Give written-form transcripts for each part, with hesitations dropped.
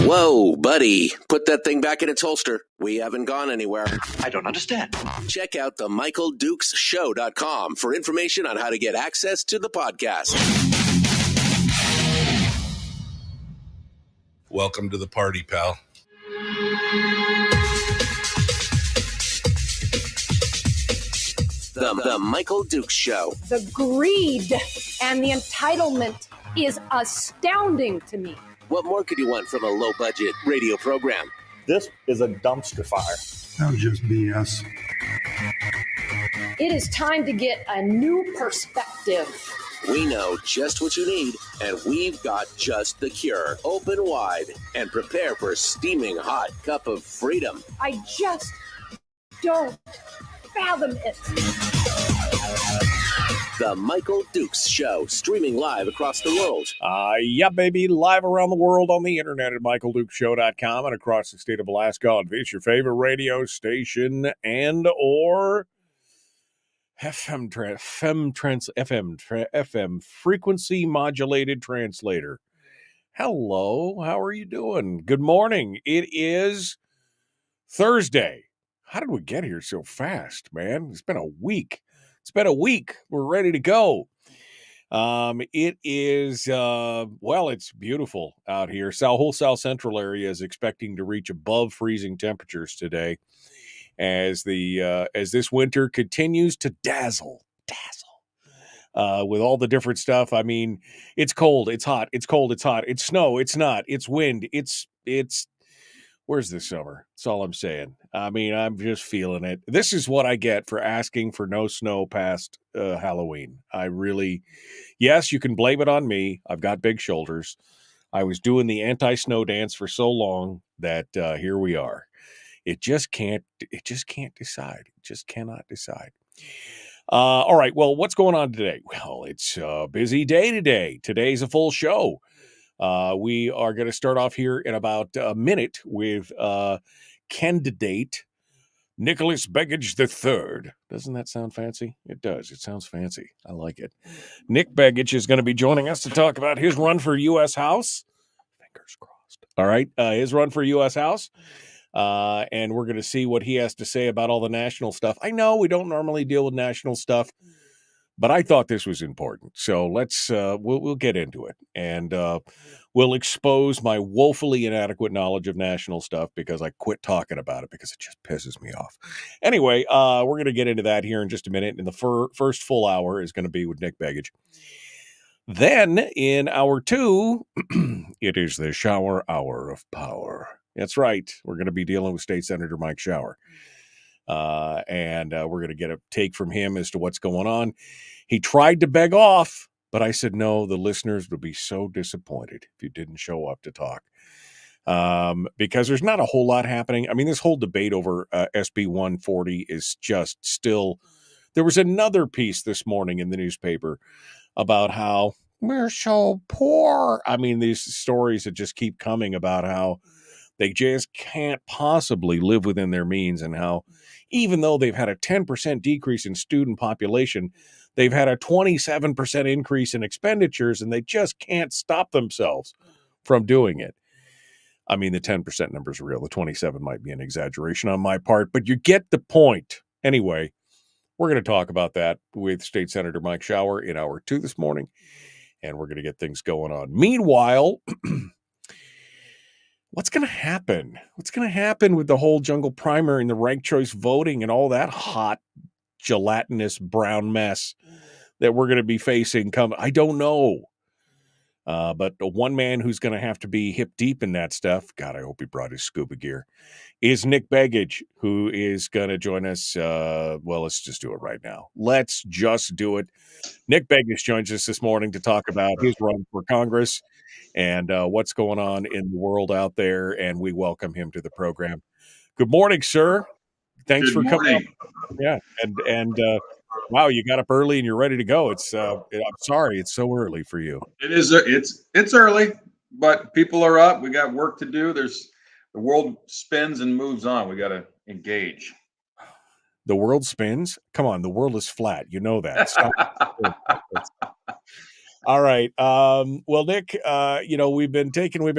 Whoa, buddy. Put that thing back in its holster. We haven't gone anywhere. I don't understand. Check out the MichaelDukesShow.com for information on how to get access to the podcast. Welcome to the party, pal. The Michael Dukes Show. The greed and the entitlement is astounding to me. What more could you want from a low-budget radio program? This is a dumpster fire. That was just BS. It is time to get a new perspective. We know just what you need, and we've got just the cure. Open wide and prepare for a steaming hot cup of freedom. I just don't fathom it. The Michael Dukes Show, streaming live across the world. Yeah, baby, live around the world on the internet at MichaelDukesShow.com and across the state of Alaska on this, your favorite radio station and or FM frequency modulated translator. Hello, how are you doing? Good morning. It is Thursday. How did we get here so fast, man? It's been a week. We're ready to go. It is, it's beautiful out here. Whole South Central area is expecting to reach above freezing temperatures today as this winter continues to dazzle with all the different stuff. I mean, it's cold, it's hot, it's cold, it's hot, it's snow, it's not, it's wind, it's where's the summer? That's all I'm saying. I mean, I'm just feeling it. This is what I get for asking for no snow past Halloween. Yes, you can blame it on me. I've got big shoulders. I was doing the anti-snow dance for so long that here we are. It just can't decide. It just cannot decide. All right. Well, what's going on today? Well, it's a busy day today. Today's a full show. We are going to start off here in about a minute with candidate Nicholas Begich III. Doesn't that sound fancy? It does. It sounds fancy. I like it. Nick Begich is going to be joining us to talk about his run for US House. Fingers crossed. All right. His run for US House. And we're going to see what he has to say about all the national stuff. I know we don't normally deal with national stuff, but I thought this was important. So we'll get into it. And we'll expose my woefully inadequate knowledge of national stuff because I quit talking about it because it just pisses me off. Anyway, we're going to get into that here in just a minute. And the first full hour is going to be with Nick Begich. Then in hour 2, it is the shower hour of power. That's right. We're going to be dealing with State Senator Mike Shower. And we're going to get a take from him as to what's going on. He tried to beg off, but I said, no, the listeners would be so disappointed if you didn't show up to talk. Because there's not a whole lot happening. I mean, this whole debate over SB 140 is just still. There was another piece this morning in the newspaper about how we're so poor. I mean, these stories that just keep coming about how they just can't possibly live within their means and how even though they've had a 10% decrease in student population, They've had a 27% increase in expenditures, and they just can't stop themselves from doing it. I mean, the 10% number is real. The 27 might be an exaggeration on my part, but you get the point. Anyway, we're going to talk about that with State Senator Mike Shower in hour 2 this morning, and we're going to get things going on. Meanwhile, what's going to happen? What's going to happen with the whole jungle primary and the ranked choice voting and all that hot, gelatinous brown mess that we're going to be facing come? I don't know. But the one man who's going to have to be hip deep in that stuff, God, I hope he brought his scuba gear, is Nick Begich, who is going to join us. Well, let's just do it right now. Let's just do it. Nick Begich joins us this morning to talk about his run for Congress and what's going on in the world out there, and we welcome him to the program. Good morning, sir. Thanks for coming up. Yeah, and wow, you got up early and you're ready to go. It's I'm sorry, it's so early for you. It is. It's early, but people are up. We got work to do. The world spins and moves on. We got to engage. The world spins? Come on, the world is flat. You know that. Stop. All right. Well, Nick, we've been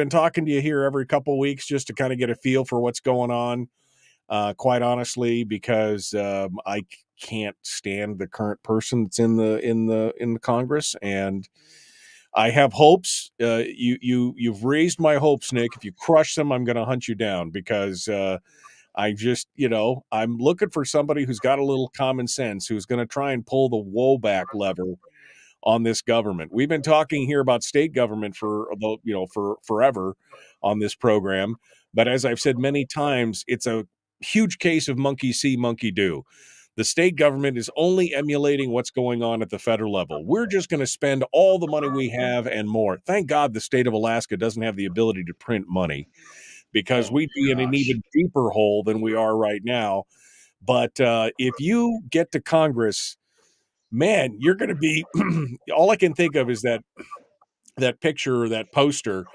talking to you here every couple of weeks just to kind of get a feel for what's going on. Quite honestly, because I can't stand the current person that's in the Congress, and I have hopes. You've raised my hopes, Nick. If you crush them, I'm going to hunt you down because I just, I'm looking for somebody who's got a little common sense, who's going to try and pull the woe back lever on this government. We've been talking here about state government for forever on this program, but as I've said many times, it's a huge case of monkey see, monkey do. The state government is only emulating what's going on at the federal level. We're just going to spend all the money we have and more. Thank God the state of Alaska doesn't have the ability to print money, because we'd be in an even deeper hole than we are right now. But if you get to Congress, man, you're going to be all I can think of is that picture or that poster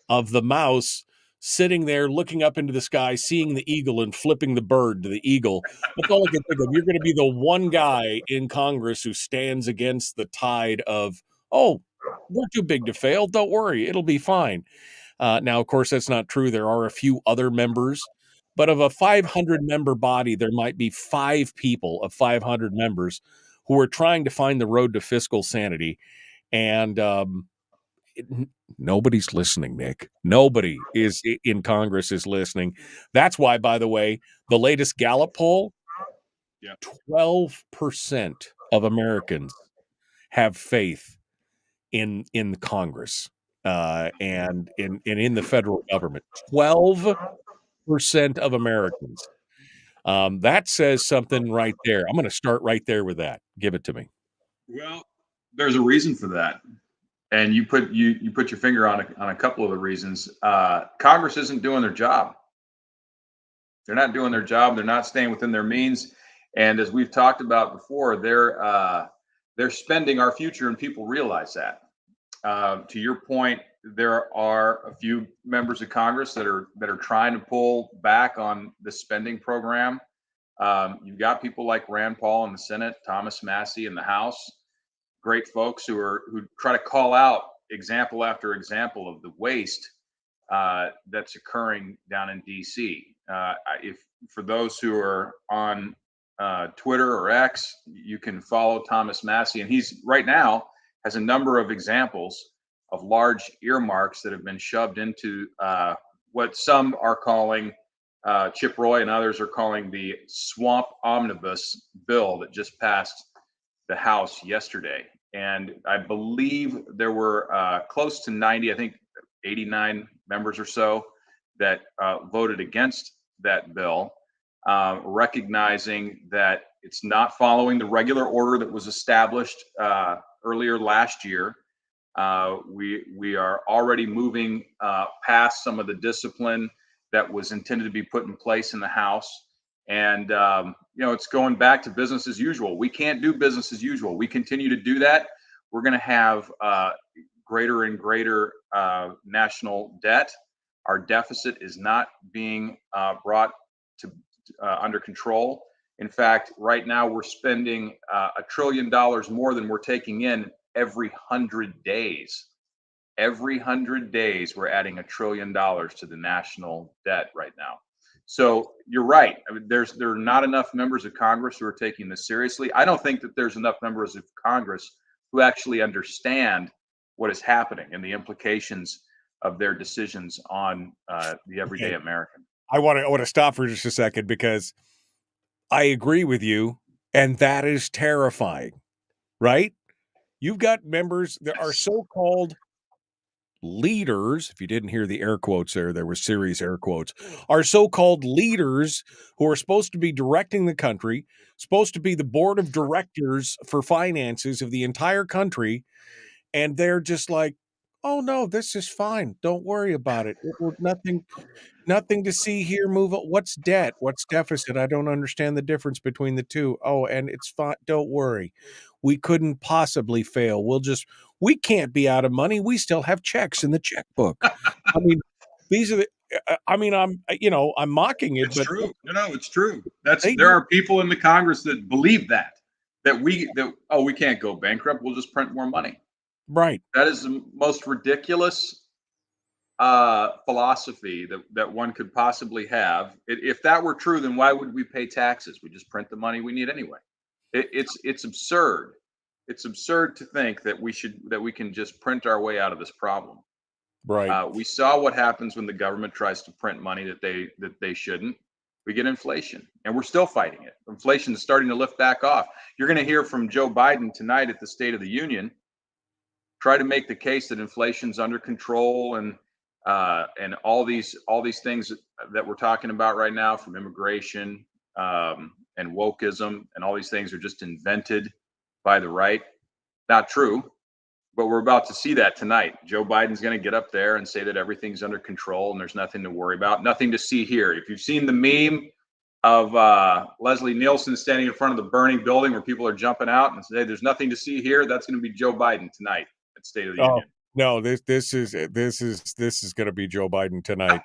of the mouse sitting there looking up into the sky, seeing the eagle and flipping the bird to the eagle. That's all I can think of. You're going to be the one guy in Congress who stands against the tide of, oh, we're too big to fail. Don't worry. It'll be fine. Now, of course, that's not true. There are a few other members, but of a 500-member body, there might be 5 people of 500 members who are trying to find the road to fiscal sanity. And nobody's listening, Nick. Nobody is in Congress is listening. That's why, by the way, the latest Gallup poll, 12% of Americans have faith in Congress and in the federal government. 12% of Americans. That says something right there. I'm going to start right there with that. Give it to me. Well, there's a reason for that, and you put your finger on a couple of the reasons. Congress isn't doing their job. They're not doing their job. They're not staying within their means, and as we've talked about before, they're spending our future, and people realize that. To your point, there are a few members of Congress that are trying to pull back on the spending program. You've got people like Rand Paul in the Senate, Thomas Massey in the House, great folks who try to call out example after example of the waste that's occurring down in D.C. If for those who are on Twitter or X, you can follow Thomas Massey, and he's right now has a number of examples of large earmarks that have been shoved into what some are calling Chip Roy and others are calling the swamp omnibus bill that just passed the House yesterday. And I believe there were close to 90, I think 89 members or so that voted against that bill, recognizing that it's not following the regular order that was established earlier last year. We are already moving past some of the discipline that was intended to be put in place in the House. And, it's going back to business as usual. We can't do business as usual. We continue to do that, we're going to have greater and greater national debt. Our deficit is not being brought to under control. In fact, right now we're spending $1 trillion more than we're taking in every 100 days. Every 100 days, we're adding $1 trillion to the national debt right now. So you're right. I mean, there are not enough members of Congress who are taking this seriously. I don't think that there's enough members of Congress who actually understand what is happening and the implications of their decisions on the everyday Okay. American. I want to stop for just a second because I agree with you, and that is terrifying, right? You've got members that are so-called leaders. If you didn't hear the air quotes there were serious air quotes, are so-called leaders who are supposed to be directing the country, supposed to be the board of directors for finances of the entire country, and they're just like, oh no, this is fine. Don't worry about it. Nothing to see here. Move on. What's debt? What's deficit? I don't understand the difference between the two. Oh, and it's fine. Don't worry. We couldn't possibly fail. We can't be out of money. We still have checks in the checkbook. I mean, these are the, I'm mocking it, It's but true. No, it's true. they There are people in the Congress that believe that we can't go bankrupt. We'll just print more money. right. That is the most ridiculous philosophy that one could possibly have. If that were true, then why would we pay taxes? We just print the money we need anyway. It's absurd. It's absurd to think that we can just print our way out of this problem. Right. We saw what happens when the government tries to print money that they shouldn't. We get inflation, and we're still fighting it. Inflation is starting to lift back off. You're going to hear from Joe Biden tonight at the State of the Union, try to make the case that inflation's under control, and all these things that we're talking about right now, from immigration and wokeism, and all these things are just invented by the right. Not true. But we're about to see that tonight. Joe Biden's going to get up there and say that everything's under control and there's nothing to worry about, nothing to see here. If you've seen the meme of Leslie Nielsen standing in front of the burning building where people are jumping out and say there's nothing to see here, that's going to be Joe Biden tonight at State of the Union. No, this is going to be Joe Biden tonight.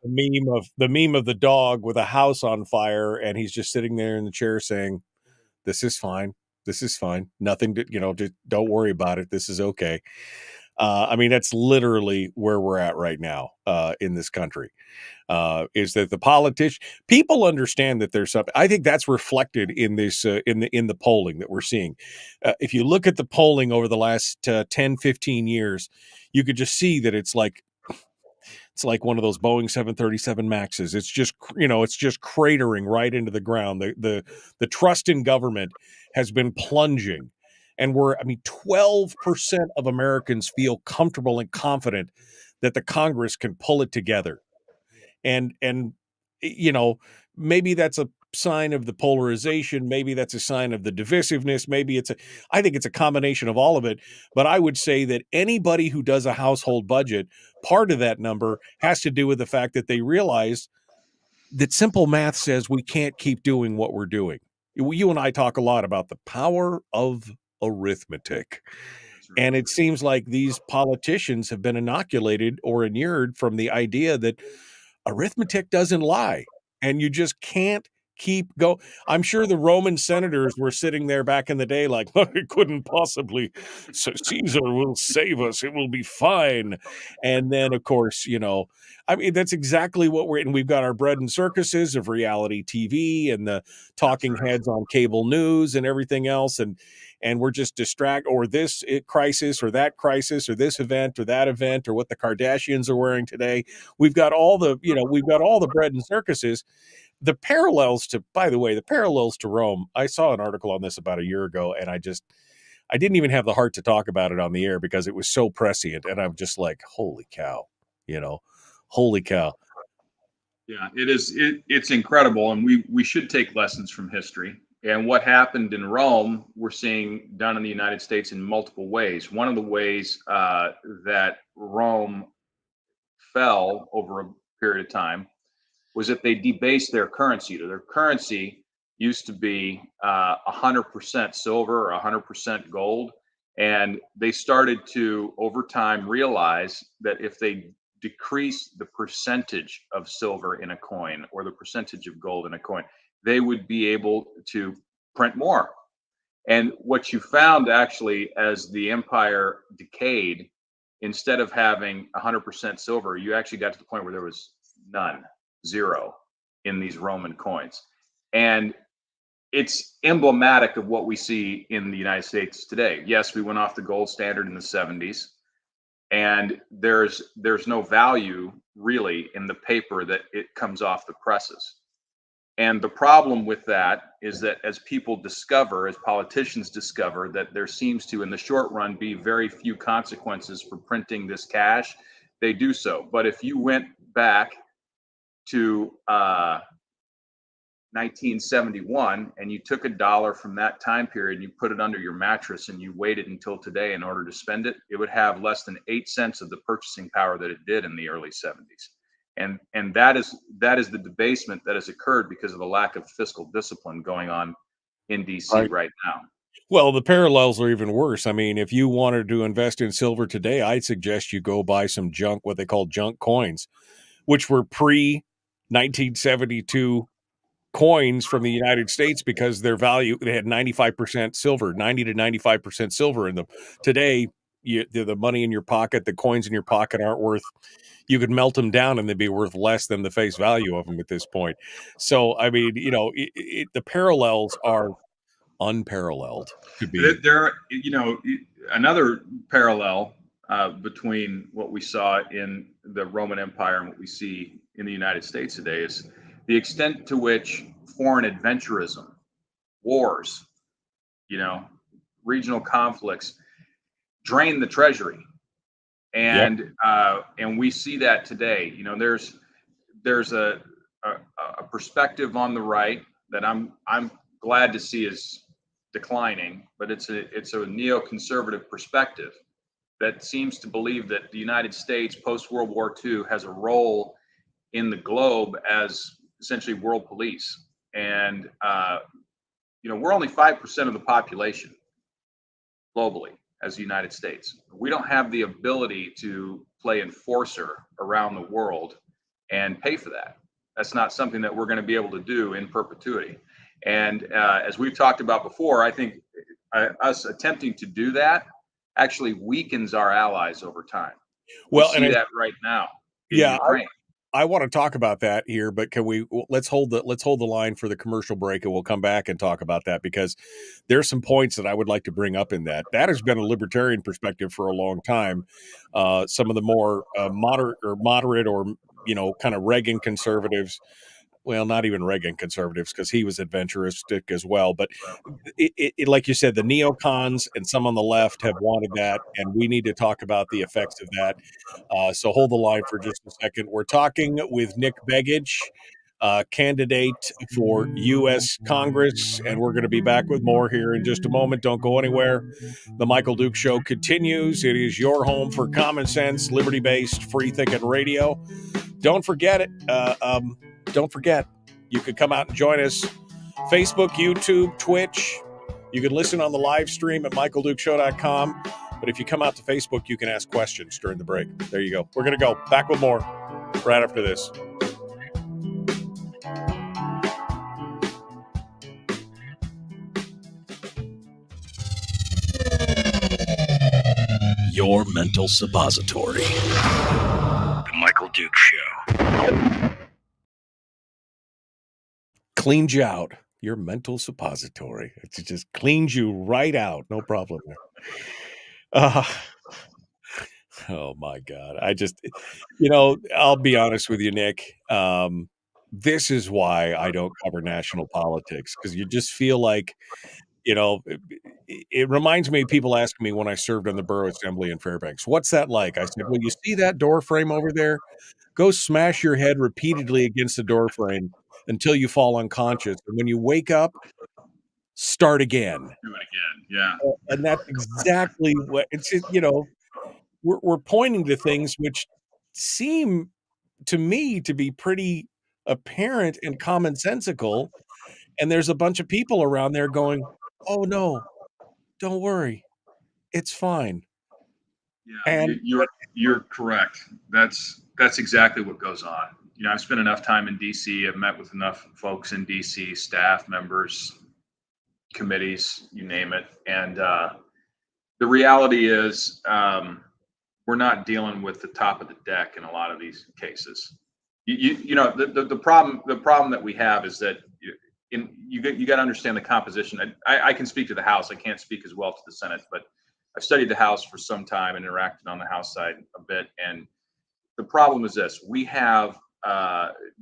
The meme of the dog with a house on fire, and he's just sitting there in the chair saying, "This is fine. This is fine. Nothing to, just don't worry about it. This is okay." I mean, that's literally where we're at right now in this country. Is that the people understand that there's something. I think that's reflected in this in the polling that we're seeing. If you look at the polling over the last 10, 15 years, you could just see that it's like one of those Boeing 737 Maxes. It's just cratering right into the ground. The trust in government has been plunging, and 12% of Americans feel comfortable and confident that the Congress can pull it together. And maybe that's a sign of the polarization, maybe that's a sign of the divisiveness, I think it's a combination of all of it. But I would say that anybody who does a household budget, part of that number has to do with the fact that they realize that simple math says we can't keep doing what we're doing. You and I talk a lot about the power of arithmetic. And it seems like these politicians have been inoculated or inured from the idea that arithmetic doesn't lie, and you just can't keep go. I'm sure the Roman senators were sitting there back in the day like, it couldn't possibly, Caesar will save us, it will be fine. And then, of course, that's exactly what we've got our bread and circuses of reality TV and the talking heads on cable news and everything else. And we're just or this crisis or that crisis or this event or that event or what the Kardashians are wearing today. We've got all the bread and circuses. The parallels to Rome. I saw an article on this about a year ago, and I didn't even have the heart to talk about it on the air because it was so prescient. And I'm just like, holy cow, holy cow. Yeah, it is. It's incredible. And we should take lessons from history. And what happened in Rome, we're seeing done in the United States in multiple ways. One of the ways that Rome fell over a period of time was that they debased their currency. Their currency used to be 100% silver or 100% gold. And they started to, over time, realize that if they decrease the percentage of silver in a coin or the percentage of gold in a coin, they would be able to print more. And what you found actually as the empire decayed, instead of having 100% silver, you actually got to the point where there was none, zero in these Roman coins. And it's emblematic of what we see in the United States today. Yes, we went off the gold standard in the 70s, and there's no value really in the paper that it comes off the presses. And the problem with that is that as people discover, as politicians discover, that there seems to, in the short run, be very few consequences for printing this cash, they do so. But if you went back to 1971 and you took $1 from that time period and you put it under your mattress and you waited until today in order to spend it, it would have less than 8 cents of the purchasing power that it did in the early 70s. And that is the debasement that has occurred because of the lack of fiscal discipline going on in DC right now. Well, the parallels are even worse. I mean, if you wanted to invest in silver today, I'd suggest you go buy some junk, what they call junk coins, which were pre 1972 coins from the United States, because their value, they had 95% silver, 90 to 95% silver in them. Today, the money in your pocket, the coins in your pocket aren't worth, you could melt them down and they'd be worth less than the face value of them at this point. So, I mean, the parallels are unparalleled to be. There, another parallel between what we saw in the Roman Empire and what we see in the United States today is the extent to which foreign adventurism, wars, regional conflicts drain the treasury. And and we see that today. There's a perspective on the right that I'm glad to see is declining, but it's a neoconservative perspective that seems to believe that the United States post World War II has a role in the globe as essentially world police. And we're only 5% of the population globally as the United States. We don't have the ability to play enforcer around the world and pay for that. That's not something that we're going to be able to do in perpetuity. And as we've talked about before, I think us attempting to do that actually weakens our allies over time. We see that right now in Ukraine. I want to talk about that here, but let's hold the line for the commercial break, and we'll come back and talk about that, because there's some points that I would like to bring up in that. That has been a libertarian perspective for a long time. Some of the more moderate or kind of Reagan conservatives. Well, not even Reagan conservatives, because he was adventuristic as well. But it, like you said, the neocons and some on the left have wanted that, and we need to talk about the effects of that. So hold the line for just a second. We're talking with Nick Begich, candidate for U.S. Congress, and we're going to be back with more here in just a moment. Don't go anywhere. The Michael Duke Show continues. It is your home for common sense, liberty-based, free-thinking radio. Don't forget it. Don't forget, you could come out and join us. Facebook, YouTube, Twitch. You can listen on the live stream at michaeldukeshow.com. But if you come out to Facebook, you can ask questions during the break. There you go. We're going to go back with more right after this. Your mental suppository. The Michael Duke Show. Cleans you out. Your mental suppository. It just cleans you right out. No problem there. Oh my God. I just, I'll be honest with you, Nick. This is why I don't cover national politics, because you just feel like, it reminds me of people asking me when I served on the Borough Assembly in Fairbanks, what's that like? I said, well, you see that door frame over there? Go smash your head repeatedly against the door frame until you fall unconscious. And when you wake up, start again. Do it again. Yeah. And that's exactly what it's, we're pointing to things which seem to me to be pretty apparent and commonsensical. And there's a bunch of people around there going, oh no, don't worry. It's fine. Yeah, and you're correct. That's exactly what goes on. I've spent enough time in DC. I've met with enough folks in DC, staff members, committees, you name it. And the reality is, we're not dealing with the top of the deck in a lot of these cases. The problem that we have is that you got to understand the composition. I can speak to the House. I can't speak as well to the Senate, but I've studied the House for some time and interacted on the House side a bit. And the problem is this: we have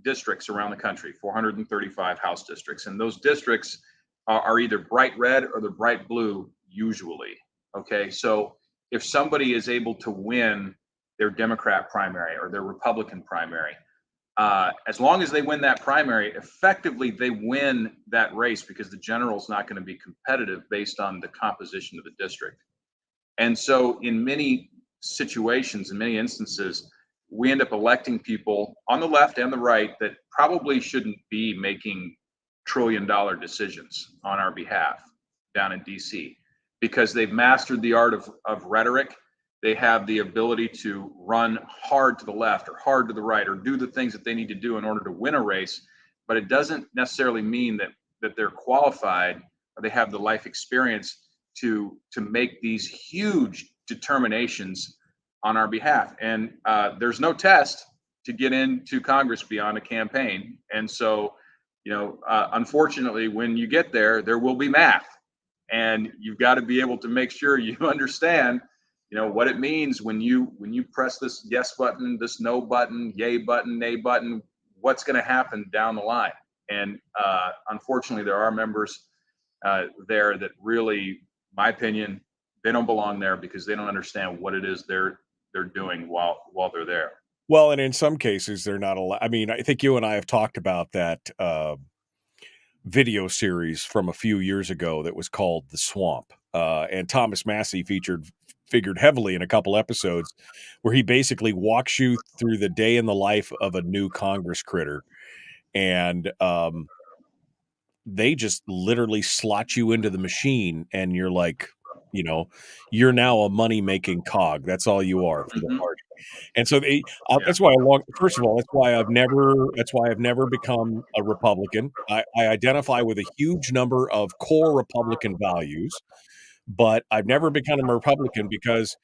districts around the country, 435 House districts, and those districts are either bright red or they're bright blue usually. Okay, so if somebody is able to win their Democrat primary or their Republican primary, as long as they win that primary, effectively they win that race, because the general is not going to be competitive based on the composition of the district. And so in many situations, in many instances, we end up electing people on the left and the right that probably shouldn't be making trillion-dollar decisions on our behalf down in DC, because they've mastered the art of rhetoric. They have the ability to run hard to the left or hard to the right, or do the things that they need to do in order to win a race. But it doesn't necessarily mean that they're qualified or they have the life experience to make these huge determinations on our behalf. And there's no test to get into Congress beyond a campaign. And so, unfortunately, when you get there, there will be math. And you've got to be able to make sure you understand, what it means when you press this yes button, this no button, yay button, nay button, what's going to happen down the line. And unfortunately, there are members there that really, my opinion, they don't belong there, because they don't understand what it is they're doing while they're there. Well, and in some cases, they're not allowed. I mean, I think you and I have talked about that video series from a few years ago that was called The Swamp. And Thomas Massey figured heavily in a couple episodes where he basically walks you through the day in the life of a new Congress critter. And they just literally slot you into the machine, and you're like, you're now a money-making cog. That's all you are for the party. And so that's why first of all, that's why I've never become a Republican. I identify with a huge number of core Republican values, but I've never become a Republican because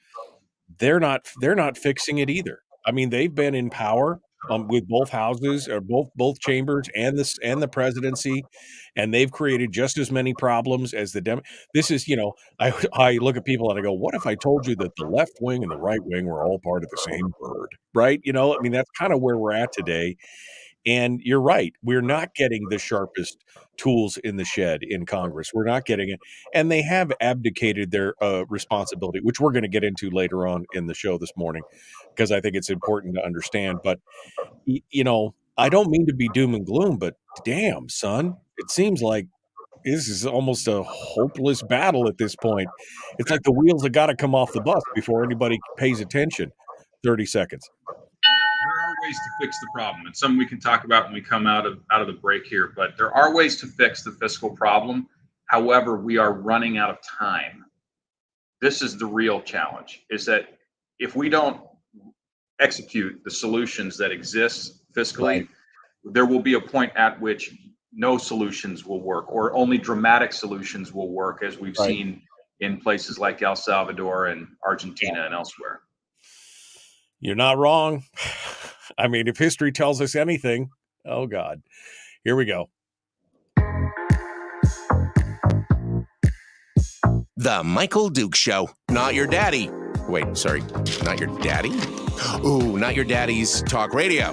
they're not fixing it either. I mean, they've been in power with both houses or both chambers and the presidency, and they've created just as many problems as the This is, I look at people and I go, what if I told you that the left wing and the right wing were all part of the same bird, right? I mean, that's kind of where we're at today. And you're right. We're not getting the sharpest tools in the shed in Congress. We're not getting it. And they have abdicated their responsibility, which we're going to get into later on in the show this morning, because I think it's important to understand. But, I don't mean to be doom and gloom, but damn, son, it seems like this is almost a hopeless battle at this point. It's like the wheels have got to come off the bus before anybody pays attention. 30 seconds. There are ways to fix the problem. It's something we can talk about when we come out of the break here, but there are ways to fix the fiscal problem. However, we are running out of time. This is the real challenge, is that if we don't execute the solutions that exist fiscally, right, there will be a point at which no solutions will work, or only dramatic solutions will work, as we've seen in places like El Salvador and Argentina and elsewhere. You're not wrong. I mean, if history tells us anything, oh God, here we go. The Michael Duke Show. Not your daddy. Wait, sorry, not your daddy? Ooh, not your daddy's talk radio.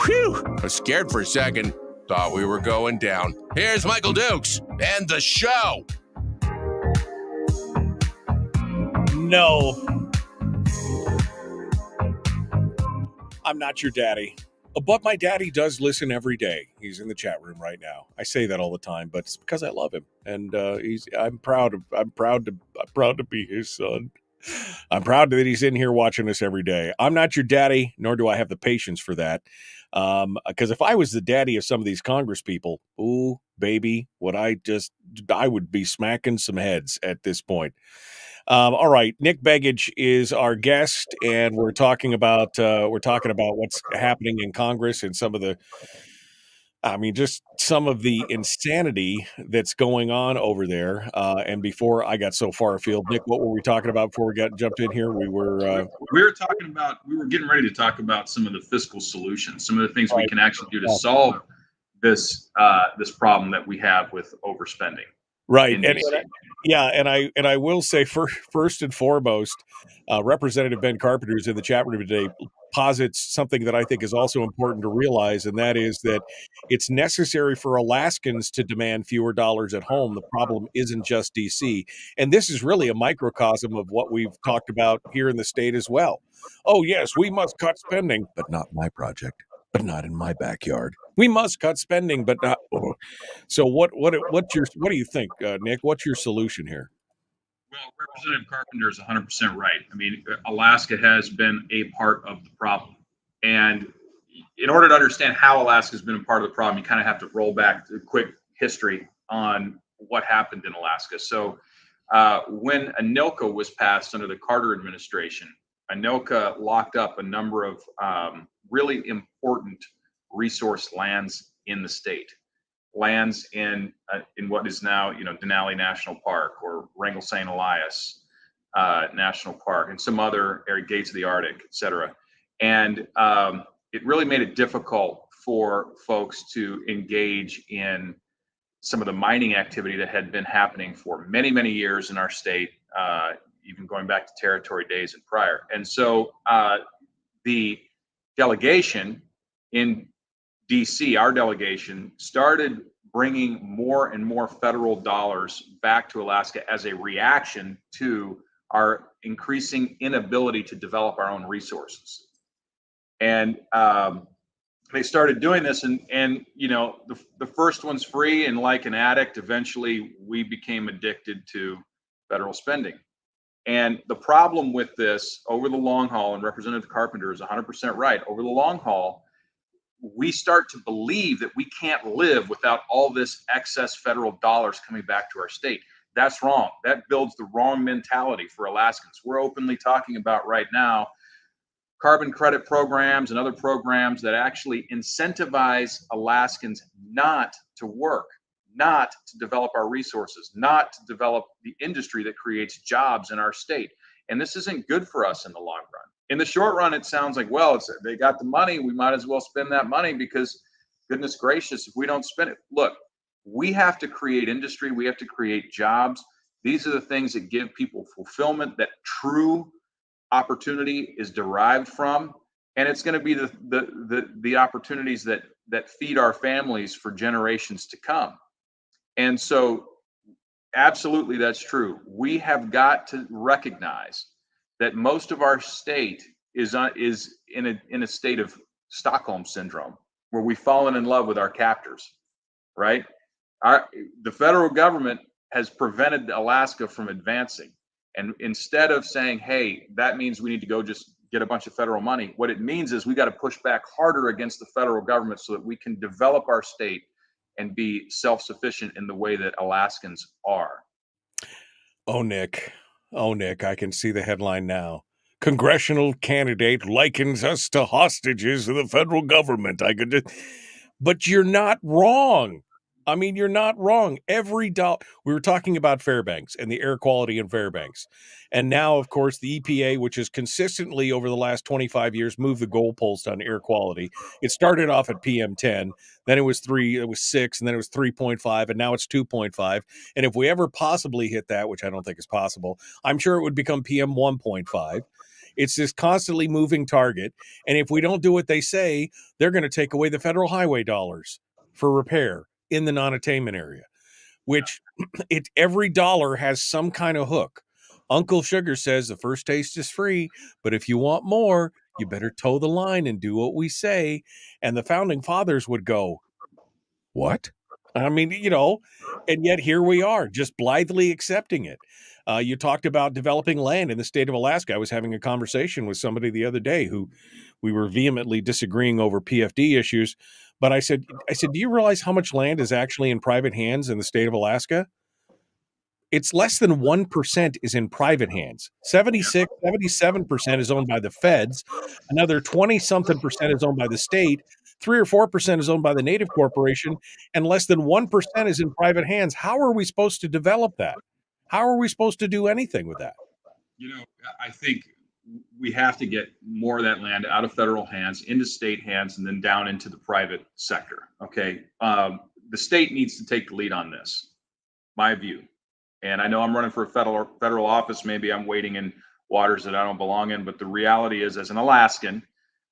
Whew, I was scared for a second. Thought we were going down. Here's Michael Dukes and the show. No. I'm not your daddy. But my daddy does listen every day. He's in the chat room right now. I say that all the time, but it's because I love him, and I'm proud to be his son. I'm proud that he's in here watching us every day. I'm not your daddy, nor do I have the patience for that. Because if I was the daddy of some of these Congress people, ooh, baby, I would be smacking some heads at this point. All right, Nick Begich is our guest, and we're talking about what's happening in Congress and just some of the insanity that's going on over there. And before I got so far afield, Nick, what were we talking about before we got jumped in here? We were We were getting ready to talk about some of the fiscal solutions, some of the things we right. can actually do to solve this problem that we have with overspending Right, in and DC. yeah, and I will say first and foremost, Representative Ben Carpenter, who's in the chat room today, posits something that I think is also important to realize, and that is that it's necessary for Alaskans to demand fewer dollars at home. The problem isn't just DC, and this is really a microcosm of what we've talked about here in the state as well. Oh yes, we must cut spending, but not my project, but not in my backyard. We must cut spending, but not. So what do you think, Nick? What's your solution here? Well, Representative Carpenter is 100% right. I mean, Alaska has been a part of the problem. And in order to understand how Alaska has been a part of the problem, you kind of have to roll back to a quick history on what happened in Alaska. So when ANILCA was passed under the Carter administration, ANILCA locked up a number of really important resource lands in the state. Lands in what is now Denali National Park or Wrangell St. Elias National Park and some other area, Gates of the Arctic, et cetera. And it really made it difficult for folks to engage in some of the mining activity that had been happening for many, many years in our state, even going back to territory days and prior. And so the delegation in DC, our delegation, started bringing more and more federal dollars back to Alaska as a reaction to our increasing inability to develop our own resources. And they started doing this, and the first one's free, and like an addict, eventually we became addicted to federal spending. And the problem with this over the long haul, and Representative Carpenter is 100% right, over the long haul, we start to believe that we can't live without all this excess federal dollars coming back to our state. That's wrong. That builds the wrong mentality for Alaskans. We're openly talking about right now carbon credit programs and other programs that actually incentivize Alaskans not to work, not to develop our resources, not to develop the industry that creates jobs in our state. And this isn't good for us in the long run. In the short run, it sounds like, well, they got the money. We might as well spend that money because, goodness gracious, if we don't spend it, look, we have to create industry. We have to create jobs. These are the things that give people fulfillment, that true opportunity is derived from. And it's going to be the opportunities that feed our families for generations to come. And so, absolutely, that's true. We have got to recognize that most of our state is in a state of Stockholm syndrome, where we've fallen in love with our captors, right? The federal government has prevented Alaska from advancing. And instead of saying, hey, that means we need to go just get a bunch of federal money, what it means is we got to push back harder against the federal government so that we can develop our state and be self-sufficient in the way that Alaskans are. Oh, Nick, I can see the headline now. Congressional candidate likens us to hostages of the federal government. But you're not wrong. I mean, you're not wrong. Every dollar. We were talking about Fairbanks and the air quality in Fairbanks. And now, of course, the EPA, which has consistently over the last 25 years moved the goalpost on air quality. It started off at PM10, then it was 6, and then it was 3.5, and now it's 2.5. And if we ever possibly hit that, which I don't think is possible, I'm sure it would become PM 1.5. It's this constantly moving target. And if we don't do what they say, they're going to take away the federal highway dollars for repair in the non-attainment area, which every dollar has some kind of hook. Uncle Sugar says the first taste is free, but if you want more, you better toe the line and do what we say. And the founding fathers would go, what? I mean, and yet here we are, just blithely accepting it. You talked about developing land in the state of Alaska. I was having a conversation with somebody the other day who we were vehemently disagreeing over PFD issues. But I said, do you realize how much land is actually in private hands in the state of Alaska? It's less than 1% is in private hands. 77% is owned by the feds. Another 20 something percent is owned by the state. 3 or 4% is owned by the native corporation, and less than 1% is in private hands. How are we supposed to develop that? How are we supposed to do anything with that? I think we have to get more of that land out of federal hands into state hands and then down into the private sector. Okay. The state needs to take the lead on this, my view. And I know I'm running for a federal office. Maybe I'm wading in waters that I don't belong in. But the reality is, as an Alaskan,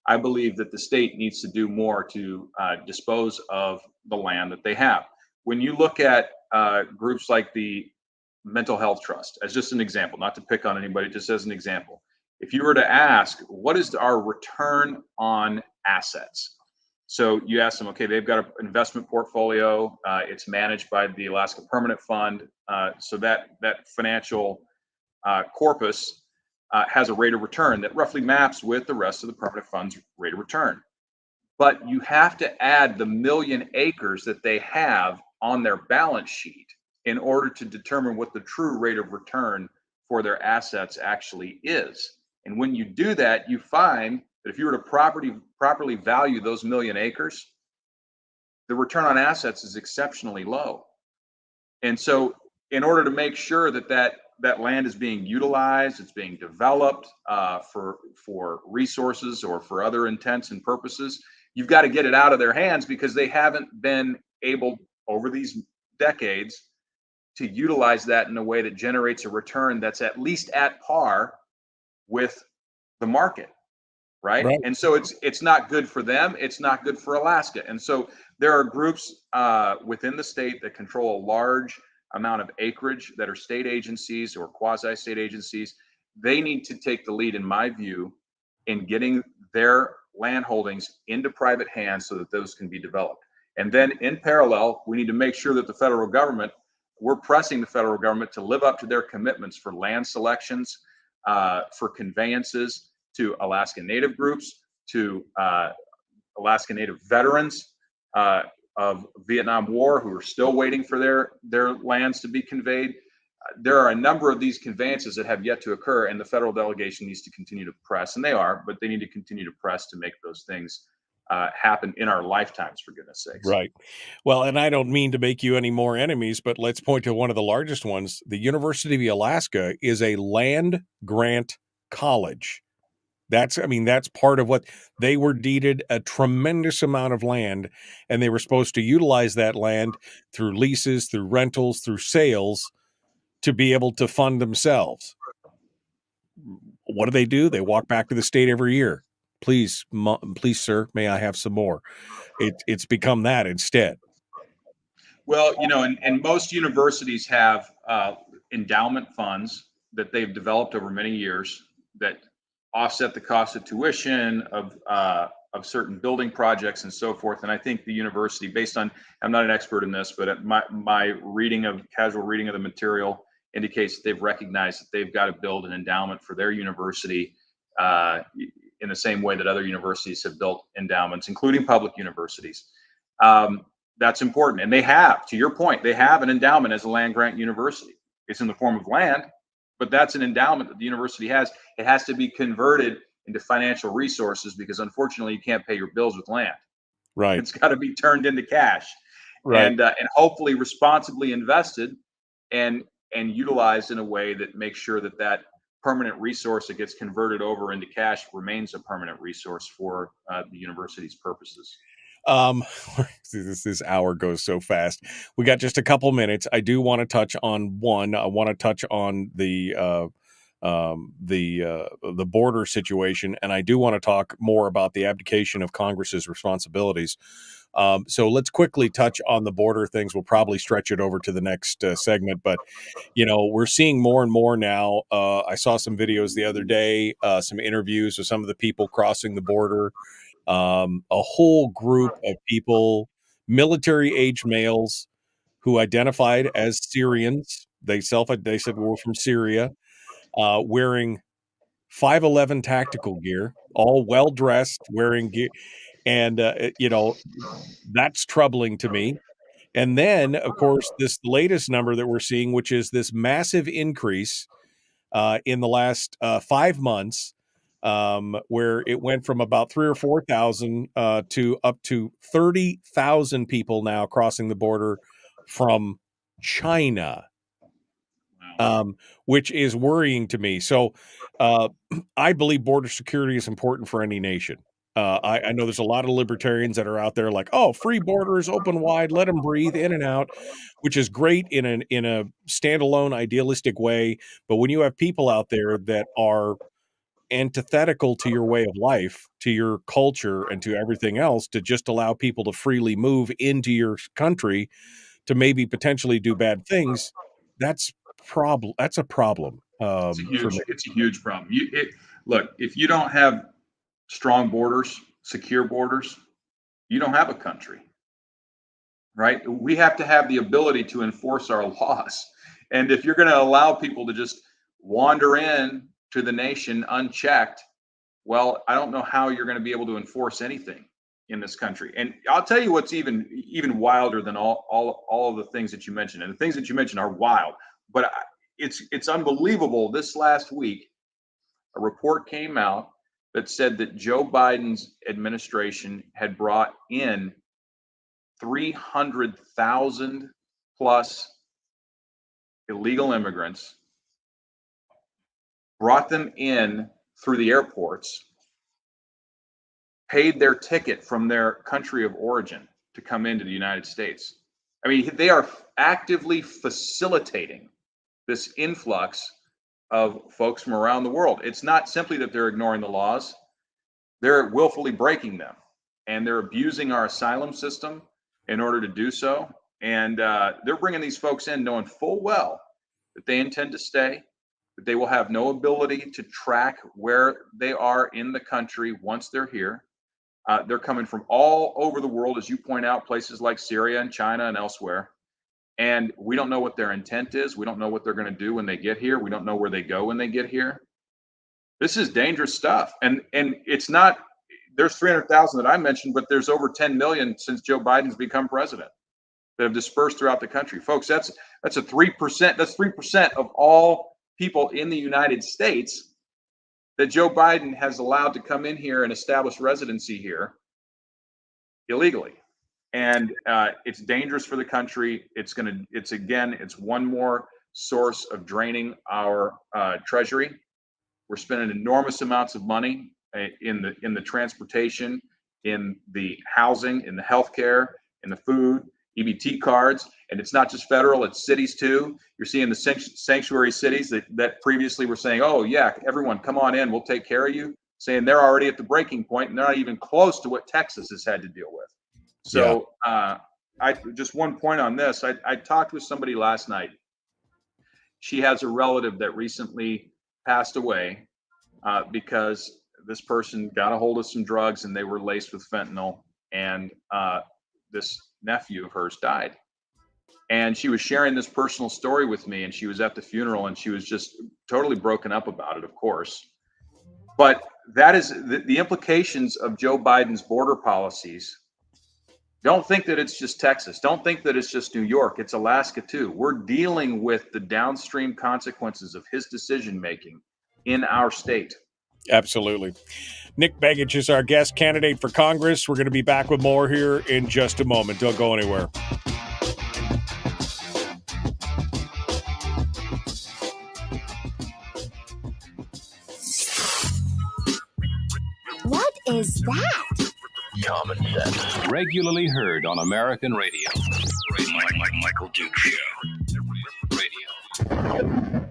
I believe that the state needs to do more to dispose of the land that they have. When you look at groups like the Mental Health Trust, as just an example, not to pick on anybody, just as an example, if you were to ask, what is our return on assets? So you ask them, okay, they've got an investment portfolio. It's managed by the Alaska Permanent Fund. So that financial corpus has a rate of return that roughly maps with the rest of the permanent fund's rate of return. But you have to add the 1 million acres that they have on their balance sheet in order to determine what the true rate of return for their assets actually is. And when you do that, you find that if you were to properly value those 1 million acres, the return on assets is exceptionally low. And so in order to make sure that that land is being utilized, it's being developed for resources or for other intents and purposes, you've got to get it out of their hands because they haven't been able over these decades to utilize that in a way that generates a return that's at least at par with the market, right? And so it's not good for them. It's not good for Alaska. And so there are groups within the state that control a large amount of acreage that are state agencies or quasi-state agencies. They need to take the lead, in my view, in getting their land holdings into private hands so that those can be developed. And then in parallel, we need to make sure that the federal government, we're pressing the federal government to live up to their commitments for land selections, for conveyances to Alaska Native groups, to Alaska Native veterans of Vietnam War who are still waiting for their lands to be conveyed. There are a number of these conveyances that have yet to occur, and the federal delegation needs to continue to press, and they are, but they need to continue to press to make those things happen in our lifetimes, for goodness sakes. Right. Well, and I don't mean to make you any more enemies, but let's point to one of the largest ones. The University of Alaska is a land grant college. That's part of what they were deeded a tremendous amount of land, and they were supposed to utilize that land through leases, through rentals, through sales to be able to fund themselves. What do? They walk back to the state every year. Please, sir, may I have some more? It's become that instead. Well, and most universities have endowment funds that they've developed over many years that offset the cost of tuition of certain building projects and so forth. And I think the university, based on, I'm not an expert in this, but my casual reading of the material indicates that they've recognized that they've got to build an endowment for their university in the same way that other universities have built endowments, including public universities. That's important. And they have, to your point, they have an endowment as a land grant university. It's in the form of land, but that's an endowment that the university has. It has to be converted into financial resources because unfortunately you can't pay your bills with land. Right. It's got to be turned into cash. Right. And hopefully responsibly invested and utilized in a way that makes sure that permanent resource that gets converted over into cash remains a permanent resource for the university's purposes. This hour goes so fast. We got just a couple minutes. I do want to touch on one. I want to touch on the border situation, and I do want to talk more about the abdication of Congress's responsibilities. So let's quickly touch on the border things. We'll probably stretch it over to the next segment, but we're seeing more and more now. I saw some videos the other day, some interviews with some of the people crossing the border. A whole group of people, military-age males who identified as Syrians. They said we're from Syria, wearing 511 tactical gear, all well-dressed, wearing gear. And, that's troubling to me. And then, of course, this latest number that we're seeing, which is this massive increase in the last 5 months, where it went from about 3 or 4,000 to up to 30,000 people now crossing the border from China, which is worrying to me. So I believe border security is important for any nation. I know there's a lot of libertarians that are out there like, oh, free borders, open wide, let them breathe in and out, which is great in a standalone idealistic way. But when you have people out there that are antithetical to your way of life, to your culture, and to everything else, to just allow people to freely move into your country to maybe potentially do bad things, that's a problem for me. It's a huge problem. Look, if you don't have strong borders, secure borders, you don't have a country, right? We have to have the ability to enforce our laws. And if you're going to allow people to just wander in to the nation unchecked, well, I don't know how you're going to be able to enforce anything in this country. And I'll tell you what's even wilder than all of the things that you mentioned. And the things that you mentioned are wild, but it's unbelievable. This last week, a report came out that said that Joe Biden's administration had brought in 300,000 plus illegal immigrants, brought them in through the airports, paid their ticket from their country of origin to come into the United States. I mean, they are actively facilitating this influx of folks from around the world. It's not simply that they're ignoring the laws, they're willfully breaking them, and they're abusing our asylum system in order to do so. And they're bringing these folks in knowing full well that they intend to stay, that they will have no ability to track where they are in the country once they're here. They're coming from all over the world, as you point out, places like Syria and China and elsewhere. And we don't know what their intent is. We don't know what they're going to do when they get here. We don't know where they go when they get here. This is dangerous stuff. And it's not, there's 300,000 that I mentioned, but there's over 10 million since Joe Biden's become president that have dispersed throughout the country. Folks, that's a 3%. That's 3% of all people in the United States that Joe Biden has allowed to come in here and establish residency here illegally. And it's dangerous for the country. It's one more source of draining our treasury. We're spending enormous amounts of money in the transportation, in the housing, in the healthcare, in the food, EBT cards, and it's not just federal, it's cities too. You're seeing the sanctuary cities that previously were saying, oh yeah, everyone come on in, we'll take care of you, saying they're already at the breaking point and they're not even close to what Texas has had to deal with. So I just one point on this, I talked with somebody last night. She has a relative that recently passed away because this person got a hold of some drugs and they were laced with fentanyl, and this nephew of hers died. And she was sharing this personal story with me, and she was at the funeral and she was just totally broken up about it, of course. But that is the implications of Joe Biden's border policies. Don't think that it's just Texas. Don't think that it's just New York. It's Alaska too. We're dealing with the downstream consequences of his decision making in our state. Absolutely. Nick Begich is our guest candidate for Congress. We're going to be back with more here in just a moment. Don't go anywhere. What is that? Common sense. Regularly heard on American radio. Michael Duke Show. Radio.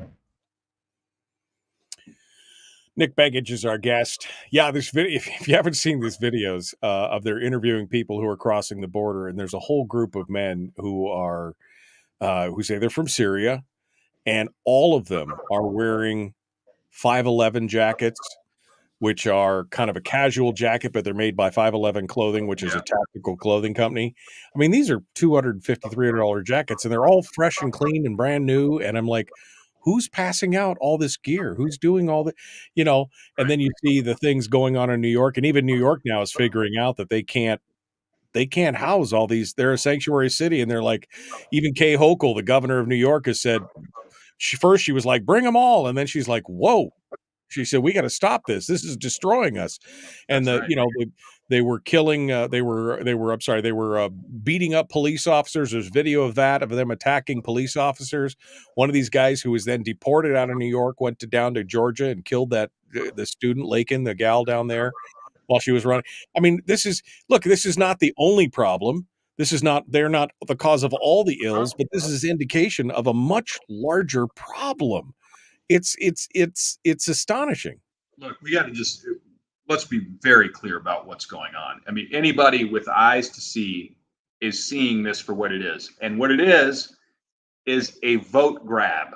Nick Begich is our guest. Yeah, this video, if you haven't seen these videos of their interviewing people who are crossing the border, and there's a whole group of men who are who say they're from Syria, and all of them are wearing 511 jackets, which are kind of a casual jacket, but they're made by 511 Clothing, which is a tactical clothing company. I mean, these are $250, $300 jackets, and they're all fresh and clean and brand new. And I'm like, who's passing out all this gear? Who's doing all the, and then you see the things going on in New York, and even New York now is figuring out that they can't they can't house all these. They're a sanctuary city, and they're like, even Kay Hochul, the governor of New York, has said she was like, bring them all, and then she's like, whoa. She said, we got to stop this. This is destroying us. And That's right. they were killing. I'm sorry. They were beating up police officers. There's video of that, of them attacking police officers. One of these guys who was then deported out of New York went down to Georgia and killed the student Lakin, the gal down there, while she was running. I mean, this is not the only problem. They're not the cause of all the ills, but this is indication of a much larger problem. It's astonishing. Look, we got to let's be very clear about what's going on. I mean, anybody with eyes to see is seeing this for what it is. And what it is a vote grab.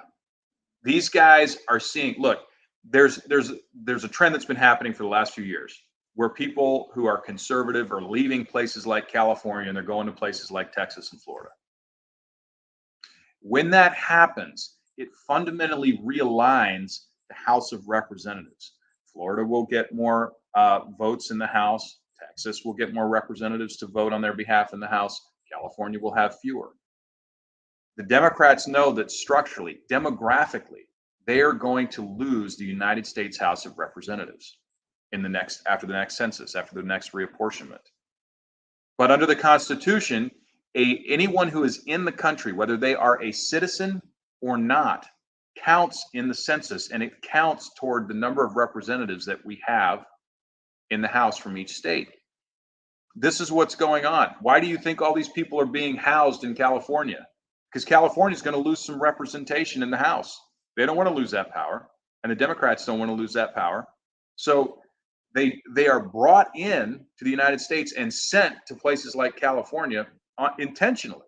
These guys are seeing, look, there's a trend that's been happening for the last few years where people who are conservative are leaving places like California and they're going to places like Texas and Florida. When that happens, it fundamentally realigns the House of Representatives. Florida will get more votes in the House. Texas will get more representatives to vote on their behalf in the House. California will have fewer. The Democrats know that structurally, demographically, they are going to lose the United States House of Representatives after the next census, after the next reapportionment. But under the Constitution, anyone who is in the country, whether they are a citizen or not, counts in the census, and it counts toward the number of representatives that we have in the House from each state. This is what's going on. Why do you think all these people are being housed in California? Because California is going to lose some representation in the House. They don't want to lose that power, and the Democrats don't want to lose that power. So they are brought in to the United States and sent to places like California intentionally.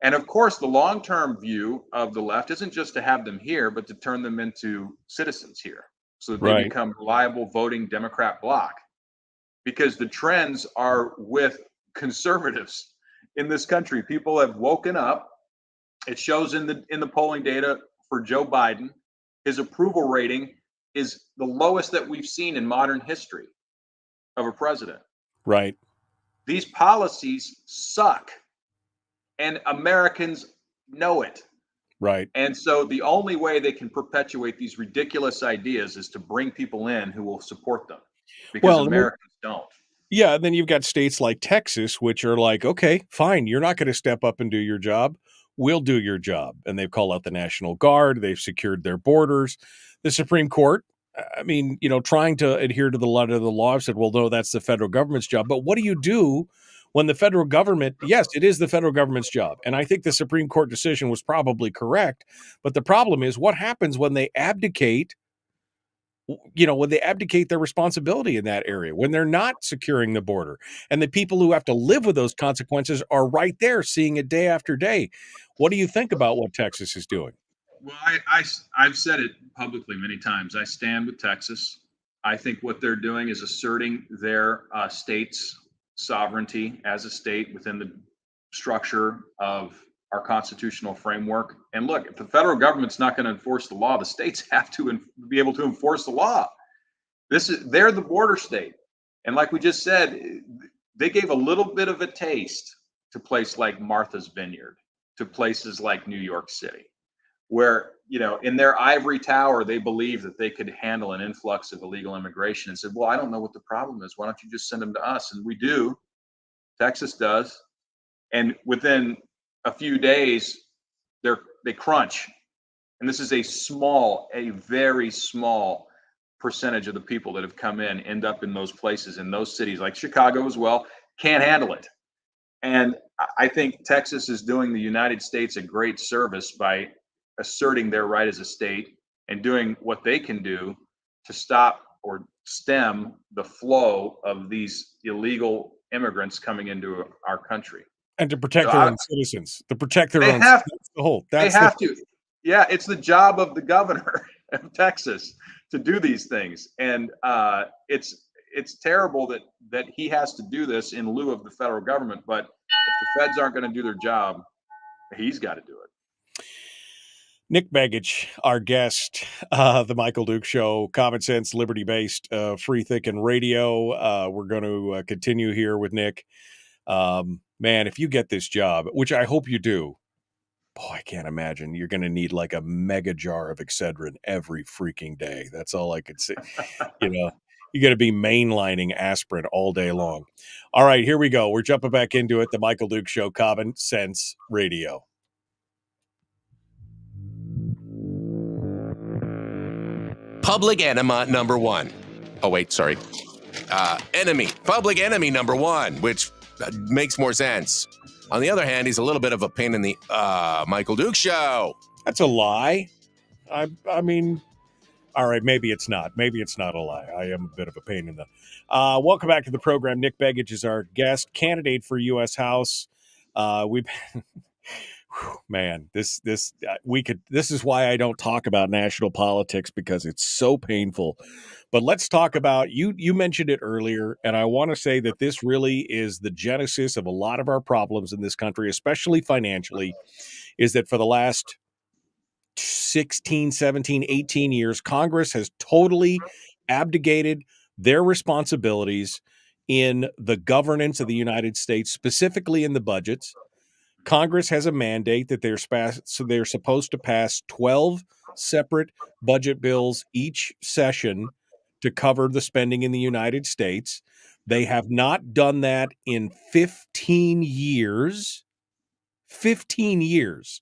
And of course, the long-term view of the left isn't just to have them here, but to turn them into citizens here so that they become reliable voting Democrat bloc. Because the trends are with conservatives in this country. People have woken up. It shows in the polling data for Joe Biden. His approval rating is the lowest that we've seen in modern history of a president. Right. These policies suck. And Americans know it. Right. And so the only way they can perpetuate these ridiculous ideas is to bring people in who will support them, because Americans don't. Yeah, and then you've got states like Texas, which are like, okay, fine, you're not going to step up and do your job. We'll do your job. And they've called out the National Guard. They've secured their borders. The Supreme Court, I mean, trying to adhere to the letter of the law, said, well, no, that's the federal government's job. But what do you do when the federal government, yes, it is the federal government's job. And I think the Supreme Court decision was probably correct. But the problem is, what happens when they abdicate their responsibility in that area, when they're not securing the border, and the people who have to live with those consequences are right there seeing it day after day. What do you think about what Texas is doing? Well, I've said it publicly many times. I stand with Texas. I think what they're doing is asserting their state's sovereignty as a state within the structure of our constitutional framework. And look, if the federal government's not going to enforce the law, the states have to be able to enforce the law. They're the border state. And like we just said, they gave a little bit of a taste to places like Martha's Vineyard, to places like New York City, where, in their ivory tower, they believe that they could handle an influx of illegal immigration and said, well, I don't know what the problem is. Why don't you just send them to us? And we do. Texas does. And within a few days, they crunch. And this is a very small percentage of the people that have come in end up in those places, in those cities like Chicago as well, can't handle it. And I think Texas is doing the United States a great service by asserting their right as a state and doing what they can do to stop or stem the flow of these illegal immigrants coming into our country. And to protect their own citizens, to protect their own. They have to. Yeah, it's the job of the governor of Texas to do these things, and it's terrible that he has to do this in lieu of the federal government. But if the feds aren't going to do their job, he's got to do it. Nick Begich, our guest, the Michael Duke Show, common sense, liberty-based, free thinking radio. We're going to continue here with Nick. Man, if you get this job, which I hope you do, boy, I can't imagine you're going to need like a mega jar of Excedrin every freaking day. That's all I could say. You know, you're going to be mainlining aspirin all day long. All right, here we go. We're jumping back into it. The Michael Duke Show, common sense radio. Public enema number one. Oh, wait, sorry. Public enemy number one, which makes more sense. On the other hand, he's a little bit of a pain in the Michael Duke Show. That's a lie. I mean, all right, maybe it's not. Maybe it's not a lie. I am a bit of a pain in the... welcome back to the program. Nick Begich is our guest, candidate for US House. We've... Man, this is why I don't talk about national politics, because it's so painful. But let's talk about, you mentioned it earlier, and I want to say that this really is the genesis of a lot of our problems in this country, especially financially, is that for the last 16, 17, 18 years, Congress has totally abdicated their responsibilities in the governance of the United States, specifically in the budgets. Congress has a mandate that they're supposed to pass 12 separate budget bills each session to cover the spending in the United States. They have not done that in 15 years. 15 years.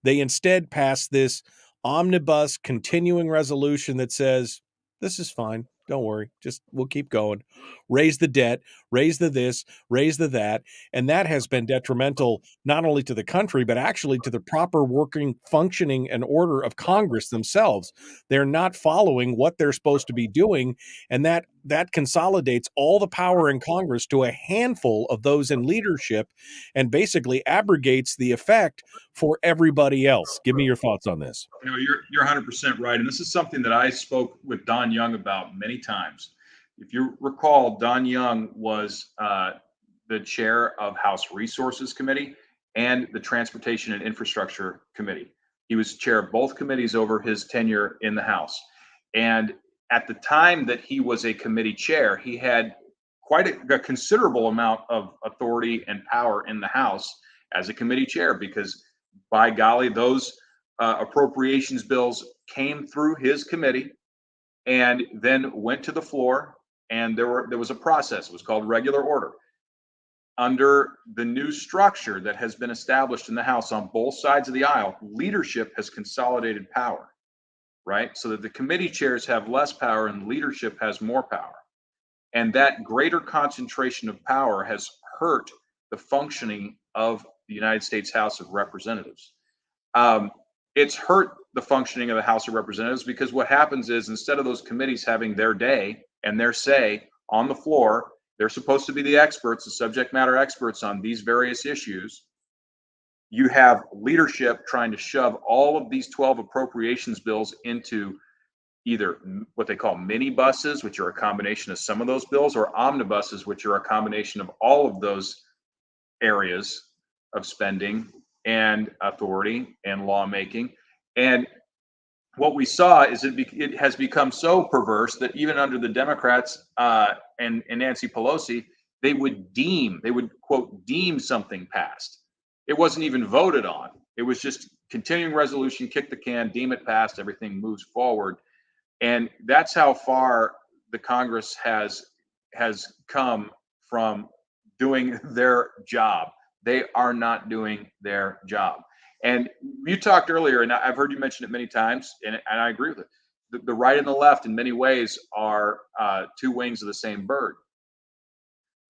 They instead passed this omnibus continuing resolution that says, this is fine. Don't worry. We'll keep going. Raise the debt, raise the this, raise the that. And that has been detrimental not only to the country, but actually to the proper working, functioning, and order of Congress themselves. They're not following what they're supposed to be doing. And that consolidates all the power in Congress to a handful of those in leadership and basically abrogates the effect for everybody else. Give me your thoughts on this. You're 100% right. And this is something that I spoke with Don Young about many times. If you recall, Don Young was the chair of House Resources Committee and the Transportation and Infrastructure Committee. He was chair of both committees over his tenure in the House. And at the time that he was a committee chair, he had quite a considerable amount of authority and power in the House as a committee chair, because by golly, those appropriations bills came through his committee and then went to the floor, and there was a process. It was called regular order. Under the new structure that has been established in the House on both sides of the aisle, leadership has consolidated power, right? So that the committee chairs have less power and leadership has more power. And that greater concentration of power has hurt the functioning of the United States House of Representatives. It's hurt the functioning of the House of Representatives because what happens is, instead of those committees having their day and their say on the floor, they're supposed to be the experts, the subject matter experts on these various issues. You have leadership trying to shove all of these 12 appropriations bills into either what they call mini buses, which are a combination of some of those bills, or omnibuses, which are a combination of all of those areas of spending and authority and lawmaking. And what we saw is it has become so perverse that even under the Democrats and Nancy Pelosi, they would quote, deem something passed. It wasn't even voted on. It was just continuing resolution, kick the can, deem it passed, everything moves forward. And that's how far the Congress has come from doing their job. They are not doing their job. And you talked earlier, and I've heard you mention it many times, and I agree with it. The right and the left, in many ways, are two wings of the same bird.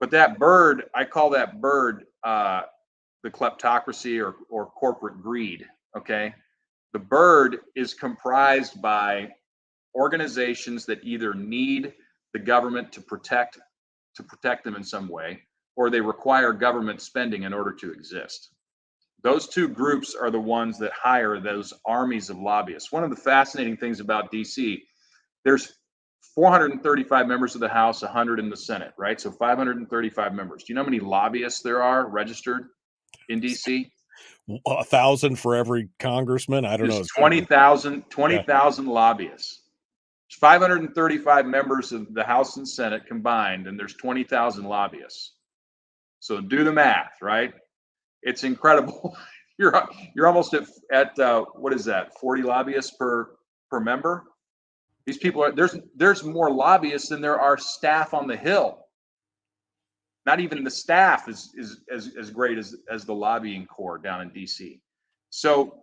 But that bird, I call that bird the kleptocracy or corporate greed. Okay, the bird is comprised by organizations that either need the government to protect them in some way, or they require government spending in order to exist. Those two groups are the ones that hire those armies of lobbyists. One of the fascinating things about DC, there's 435 members of the House, 100 in the Senate, right? So 535 members. Do you know how many lobbyists there are registered in DC? 1,000 for every congressman. I don't know. There's 20,000 lobbyists. There's 535 members of the House and Senate combined, and there's 20,000 lobbyists. So do the math, right? It's incredible. You're almost at what is that? 40 lobbyists per member. These people are there's more lobbyists than there are staff on the Hill. Not even the staff is as great as the lobbying corps down in DC. So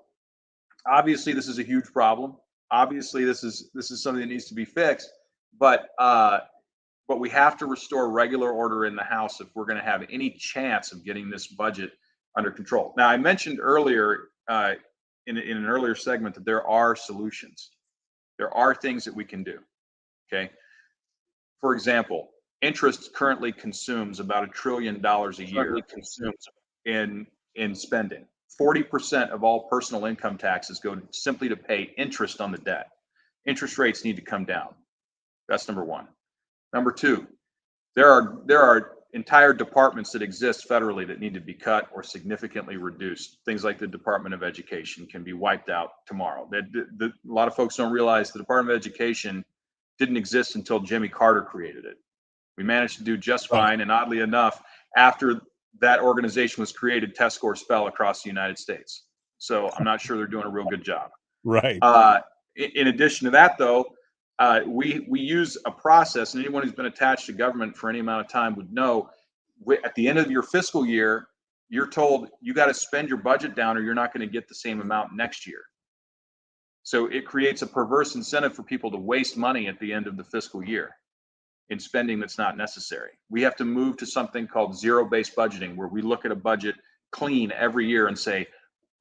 obviously this is a huge problem. Obviously this is something that needs to be fixed. But we have to restore regular order in the House if we're going to have any chance of getting this budget under control. Now, I mentioned earlier in an earlier segment that there are solutions. There are things that we can do. Okay. For example, interest currently consumes about $1 trillion a year in spending. 40% of all personal income taxes go simply to pay interest on the debt. Interest rates need to come down. That's number one. Number two, there are entire departments that exist federally that need to be cut or significantly reduced. Things like the Department of Education can be wiped out tomorrow. A lot of folks don't realize the Department of Education didn't exist until Jimmy Carter created it. We managed to do just fine, and oddly enough, after that organization was created, test scores fell across the United States. So I'm not sure they're doing a real good job. Right. In addition to that, though, we use a process, and anyone who's been attached to government for any amount of time would know, at the end of your fiscal year, you're told you got to spend your budget down or you're not going to get the same amount next year. So it creates a perverse incentive for people to waste money at the end of the fiscal year in spending that's not necessary. We have to move to something called zero-based budgeting, where we look at a budget clean every year and say,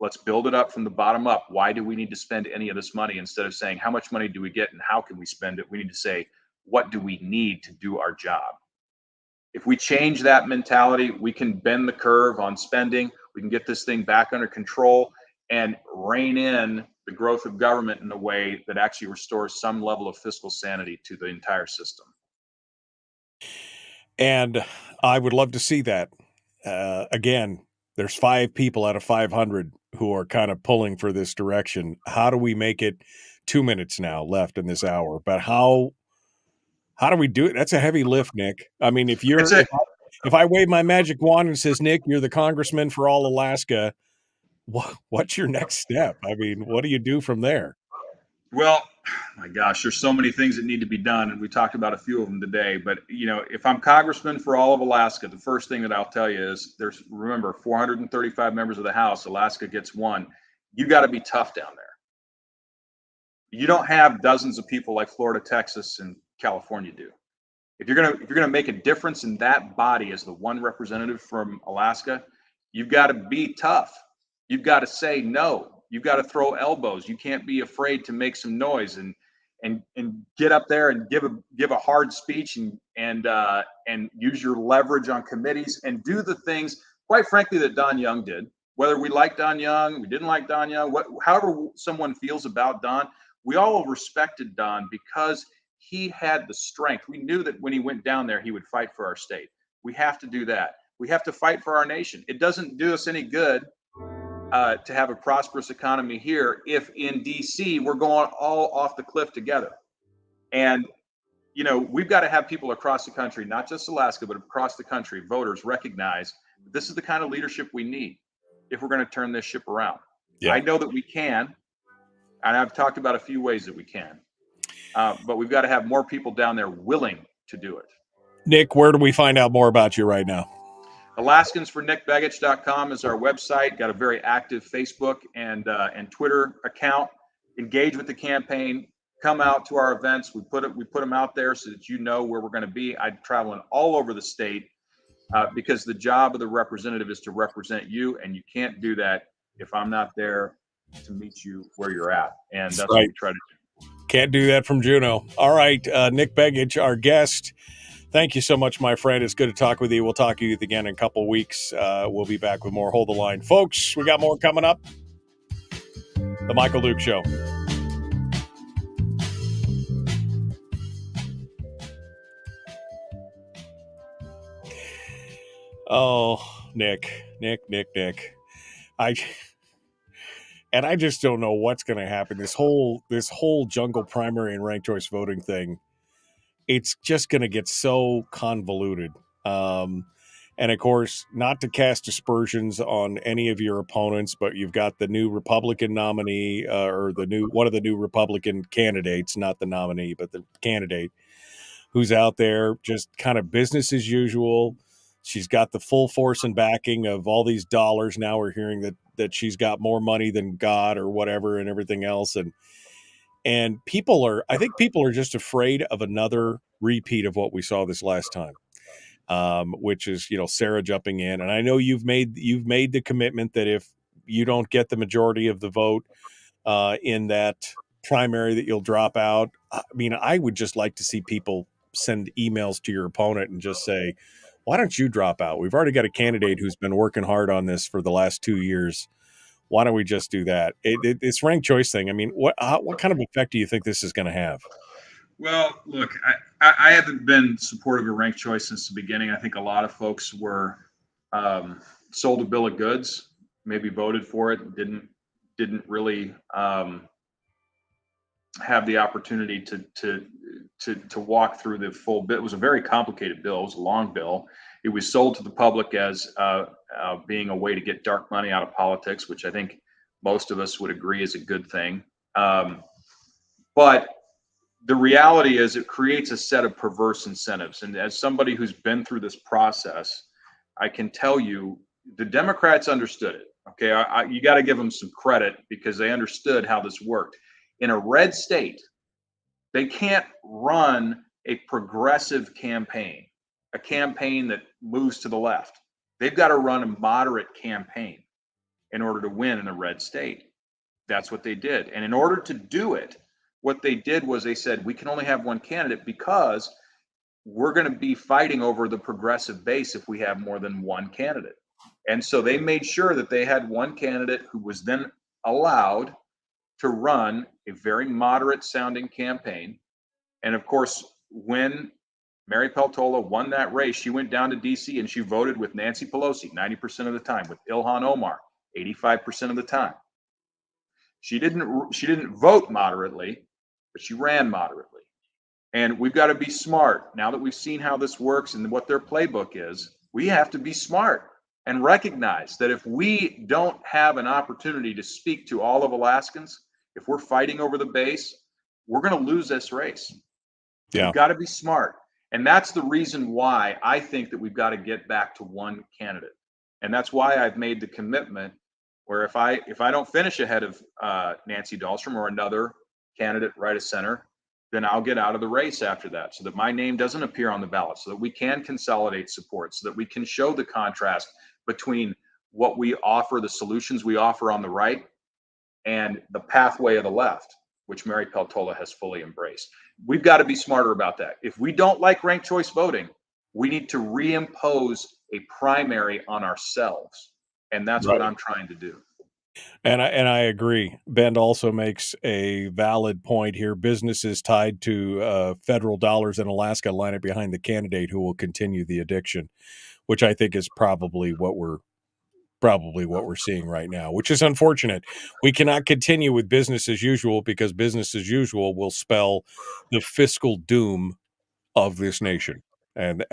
let's build it up from the bottom up. Why do we need to spend any of this money? Instead of saying, how much money do we get and how can we spend it? We need to say, what do we need to do our job? If we change that mentality, we can bend the curve on spending. We can get this thing back under control and rein in the growth of government in a way that actually restores some level of fiscal sanity to the entire system. And I would love to see that. Again, there's 5 people out of 500 who are kind of pulling for this direction. How do we make it 2 minutes now left in this hour? But how do we do it? That's a heavy lift, Nick. I mean, if I wave my magic wand and says, Nick, you're the congressman for all Alaska, what's your next step? I mean, what do you do from there? Well, my gosh, there's so many things that need to be done, and we talked about a few of them today. But if I'm congressman for all of Alaska, the first thing that I'll tell you is remember 435 members of the House. Alaska gets 1. You got to be tough down there. You don't have dozens of people like Florida, Texas, and California do. If you're gonna make a difference in that body as the one representative from Alaska, you've got to be tough. You've got to say no. You've got to throw elbows. You can't be afraid to make some noise and get up there and give a hard speech and use your leverage on committees and do the things, quite frankly, that Don Young did. Whether we like Don Young, we didn't like Don Young, however someone feels about Don, we all respected Don because he had the strength. We knew that when he went down there, he would fight for our state. We have to do that. We have to fight for our nation. It doesn't do us any good to have a prosperous economy here if in DC we're going all off the cliff together. And we've got to have people across the country, not just Alaska, but across the country, voters recognize that this is the kind of leadership we need if we're going to turn this ship around. Yeah. I know that we can, and I've talked about a few ways that we can, but we've got to have more people down there willing to do it. Nick, where do we find out more about you right now? AlaskansForNickBegich.com is our website. Got a very active Facebook and Twitter account. Engage with the campaign. Come out to our events. We put them out there so that you know where we're going to be. I'm traveling all over the state because the job of the representative is to represent you, and you can't do that if I'm not there to meet you where you're at. And that's what we try to do. Can't do that from Juneau. All right, Nick Begich, our guest. Thank you so much, my friend. It's good to talk with you. We'll talk to you again in a couple of weeks. We'll be back with more. Hold the line. Folks, we got more coming up. The Michael Duke Show. Oh, Nick. I and I just don't know what's going to happen. This whole jungle primary and ranked choice voting thing, it's just going to get so convoluted. And of course, not to cast aspersions on any of your opponents, but you've got the new Republican nominee, or one of the new Republican candidates, not the nominee, but the candidate, who's out there just kind of business as usual. She's got the full force and backing of all these dollars. Now we're hearing that she's got more money than God or whatever and everything else. And I think people are just afraid of another repeat of what we saw this last time. Which is, Sarah jumping in. And I know you've made the commitment that if you don't get the majority of the vote in that primary, that you'll drop out. I mean, I would just like to see people send emails to your opponent and just say, why don't you drop out? We've already got a candidate who's been working hard on this for the last 2 years. Why don't we just do that? It's ranked choice thing. I mean, what kind of effect do you think this is going to have? Well, look, I haven't been supportive of ranked choice since the beginning. I think a lot of folks were sold a bill of goods, maybe voted for it, didn't really have the opportunity to walk through the full bill. It was a very complicated bill. It was a long bill. It was sold to the public as being a way to get dark money out of politics, which I think most of us would agree is a good thing. But the reality is it creates a set of perverse incentives. And as somebody who's been through this process, I can tell you the Democrats understood it. Okay, you got to give them some credit because they understood how this worked. In a red state, they can't run a progressive campaign, a campaign that moves to the left. They've got to run a moderate campaign in order to win in a red state. That's what they did. And in order to do it, what they did was they said, we can only have one candidate because we're going to be fighting over the progressive base if we have more than one candidate. And so they made sure that they had one candidate who was then allowed to run a very moderate sounding campaign. And of course, when Mary Peltola won that race, she went down to DC and she voted with Nancy Pelosi 90% of the time, with Ilhan Omar 85% of the time. She didn't vote moderately, but she ran moderately. And we've got to be smart. Now that we've seen how this works and what their playbook is, we have to be smart and recognize that if we don't have an opportunity to speak to all of Alaskans, if we're fighting over the base, we're going to lose this race. Yeah. We've got to be smart. And that's the reason why I think that we've got to get back to one candidate. And that's why I've made the commitment where if I don't finish ahead of Nancy Dahlstrom or another candidate right of center, then I'll get out of the race after that so that my name doesn't appear on the ballot, so that we can consolidate support, so that we can show the contrast between what we offer, the solutions we offer on the right, and the pathway of the left, which Mary Peltola has fully embraced. We've got to be smarter about that. If we don't like ranked choice voting, we need to reimpose a primary on ourselves. And that's right. What I'm trying to do. And I agree. Ben also makes a valid point here. Businesses tied to federal dollars in Alaska line up behind the candidate who will continue the addiction, which I think is probably what we're seeing right now, which is unfortunate. We cannot continue with business as usual because business as usual will spell the fiscal doom of this nation. And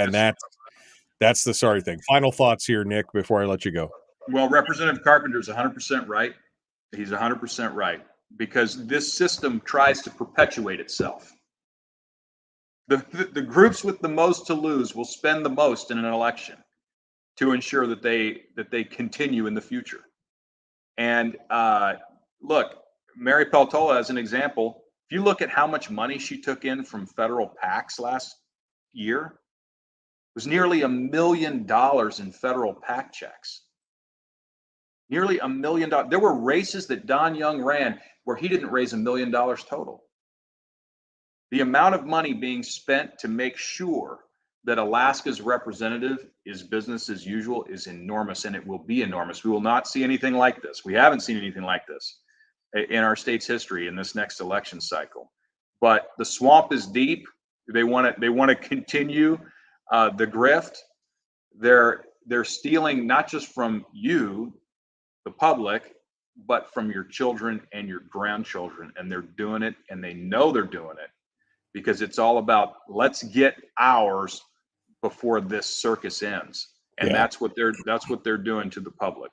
that's the sorry thing. Final thoughts here, Nick, before I let you go. Well, Representative Carpenter is 100% right. He's 100% right because this system tries to perpetuate itself. The groups with the most to lose will spend the most in an election to ensure that they continue in the future. And look, Mary Peltola, as an example, if you look at how much money she took in from federal PACs last year, it was nearly $1 million in federal PAC checks. Nearly $1 million. There were races that Don Young ran where he didn't raise $1 million total. The amount of money being spent to make sure that Alaska's representative is business as usual is enormous, and it will be enormous. We will not see anything like this. We haven't seen anything like this in our state's history in this next election cycle. But the swamp is deep. They want to continue the grift. They're stealing not just from you, the public, but from your children and your grandchildren. And they're doing it, and they know they're doing it because it's all about let's get ours before this circus ends. And Yeah. that's what they're doing to the public.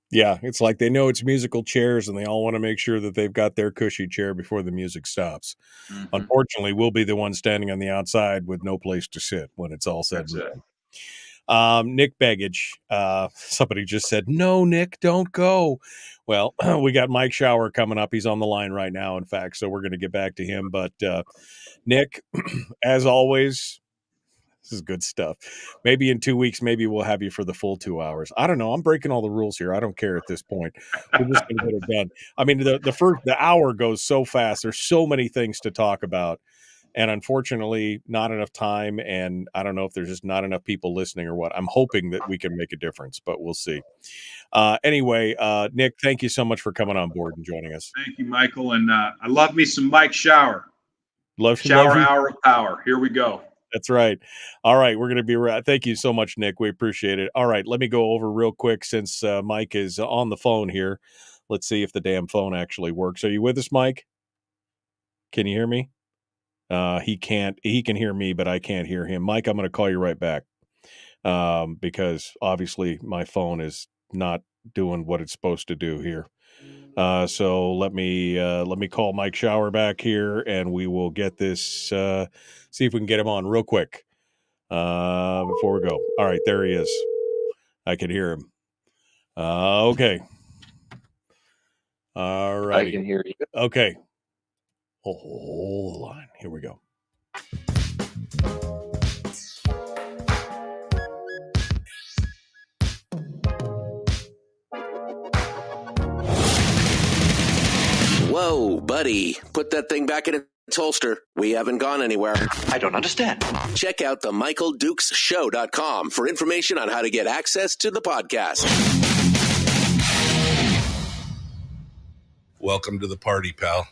Yeah, it's like they know it's musical chairs and they all want to make sure that they've got their cushy chair before the music stops. Mhm. Unfortunately, we'll be the ones standing on the outside with no place to sit when it's all said That's and it. done. Nick Begich, somebody just said, no, Nick, don't go. Well, we got Mike Shower coming up. He's on the line right now, in fact, so we're going to get back to him. But Nick, as always, this is good stuff. Maybe in 2 weeks, maybe we'll have you for the full 2 hours. I don't know. I'm breaking all the rules here. I don't care at this point. We're just going to get it done. I mean, the hour goes so fast. There's so many things to talk about. And unfortunately, not enough time. And I don't know if there's just not enough people listening or what. I'm hoping that we can make a difference, but we'll see. Anyway, Nick, thank you so much for coming on board and joining us. Thank you, Michael. And I love me some Mike Shower. Love Shower you. hour of power. Here we go. That's right. All right. We're going to be right. Thank you so much, Nick. We appreciate it. All right. Let me go over real quick since Mike is on the phone here. Let's see if the damn phone actually works. Are you with us, Mike? Can you hear me? He can't. He can hear me, but I can't hear him. Mike, I'm going to call you right back because obviously my phone is not doing what it's supposed to do here. So let me call Mike Shower back here, and we will get this. See if we can get him on real quick before we go. All right, there he is. I can hear him. Okay. All right. I can hear you. Okay. Hold the line. Here we go. Whoa, buddy. Put that thing back in its holster. We haven't gone anywhere. I don't understand. Check out the MichaelDukesShow.com for information on how to get access to the podcast. Welcome to the party, pal.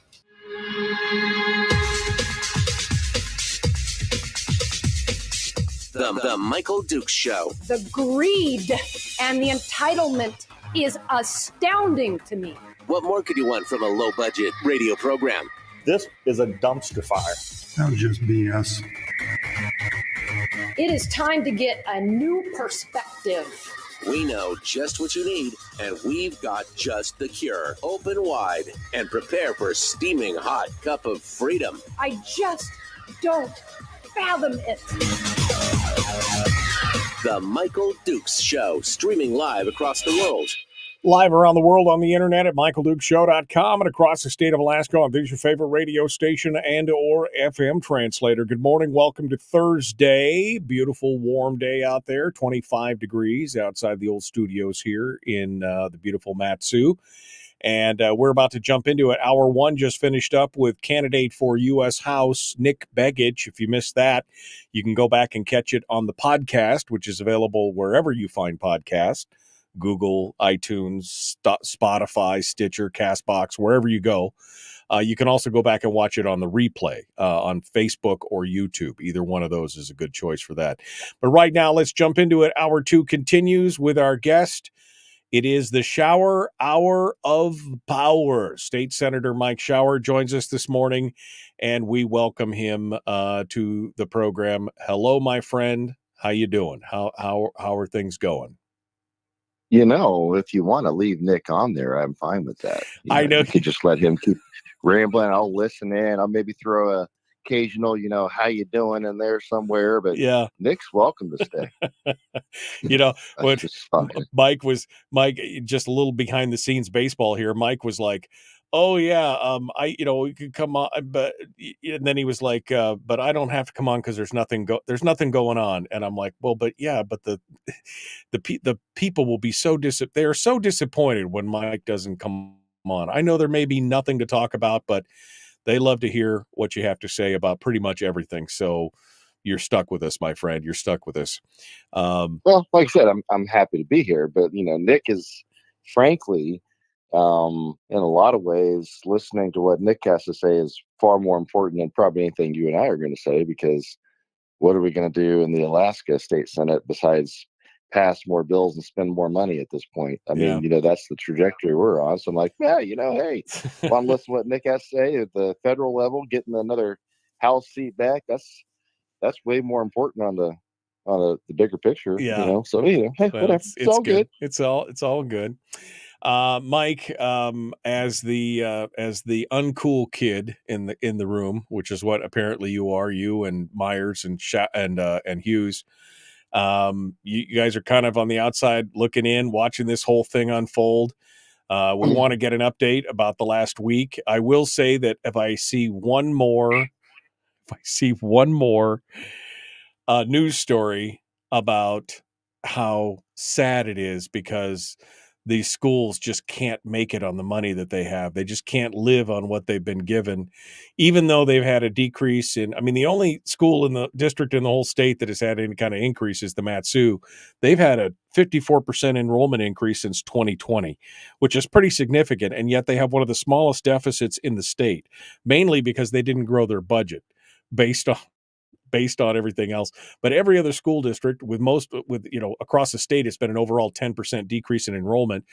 The Michael Dukes Show. The greed and the entitlement is astounding to me. What more could you want from a low-budget radio program? This is a dumpster fire. That was just BS. It is time to get a new perspective. We know just what you need, and we've got just the cure. Open wide and prepare for a steaming hot cup of freedom. I just don't fathom it. The Michael Dukes Show, streaming live across the world. Live around the world on the internet at MichaelDukesShow.com and across the state of Alaska on your favorite radio station and or FM translator. Good morning. Welcome to Thursday. Beautiful, warm day out there. 25 degrees outside the old studios here in the beautiful Matsu. And we're about to jump into it. Hour one just finished up with candidate for US House Nick Begich. If you missed that, you can go back and catch it on the podcast, which is available wherever you find podcasts. Google, iTunes, Spotify, Stitcher, CastBox, wherever you go. You can also go back and watch it on the replay on Facebook or YouTube. Either one of those is a good choice for that. But right now, let's jump into it. Hour two continues with our guest. It is the Shower Hour of Power. State Senator Mike Shower joins us this morning, and we welcome him to the program. Hello, my friend. How you doing? How are things going? You know, if you want to leave Nick on there, I'm fine with that. I know. You could just let him keep rambling. I'll listen in. I'll maybe throw a occasional, how you doing in there somewhere. But yeah, Nick's welcome to stay. What just fine. Mike, just a little behind the scenes baseball here. Mike was like, oh yeah, we could come on, but and then he was like, but I don't have to come on because there's nothing going on. And I'm like, well, but yeah, but the people will be they are so disappointed when Mike doesn't come on. I know there may be nothing to talk about, but they love to hear what you have to say about pretty much everything. So you're stuck with us, my friend. You're stuck with us. Well, like I said, I'm happy to be here, but Nick is frankly, in a lot of ways, listening to what Nick has to say is far more important than probably anything you and I are going to say, because what are we going to do in the Alaska State Senate besides pass more bills and spend more money at this point. I mean, that's the trajectory we're on. So I'm like, yeah, hey, well, I'm listening to what Nick has to say at the federal level, getting another House seat back. That's way more important on the bigger picture. Yeah. So hey, Well, whatever. It's all good. It's all good. Mike, as the uncool kid in the room, which is what apparently you are, you and Myers and and Hughes. You guys are kind of on the outside looking in, watching this whole thing unfold. We want to get an update about the last week. I will say that if I see one more news story about how sad it is because these schools just can't make it on the money that they have. They just can't live on what they've been given, even though they've had a decrease in. I mean, the only school in the district in the whole state that has had any kind of increase is the Matsu. They've had a 54% enrollment increase since 2020, which is pretty significant. And yet they have one of the smallest deficits in the state, mainly because they didn't grow their budget based on everything else. But every other school district across the state, it's been an overall 10% decrease in enrollment.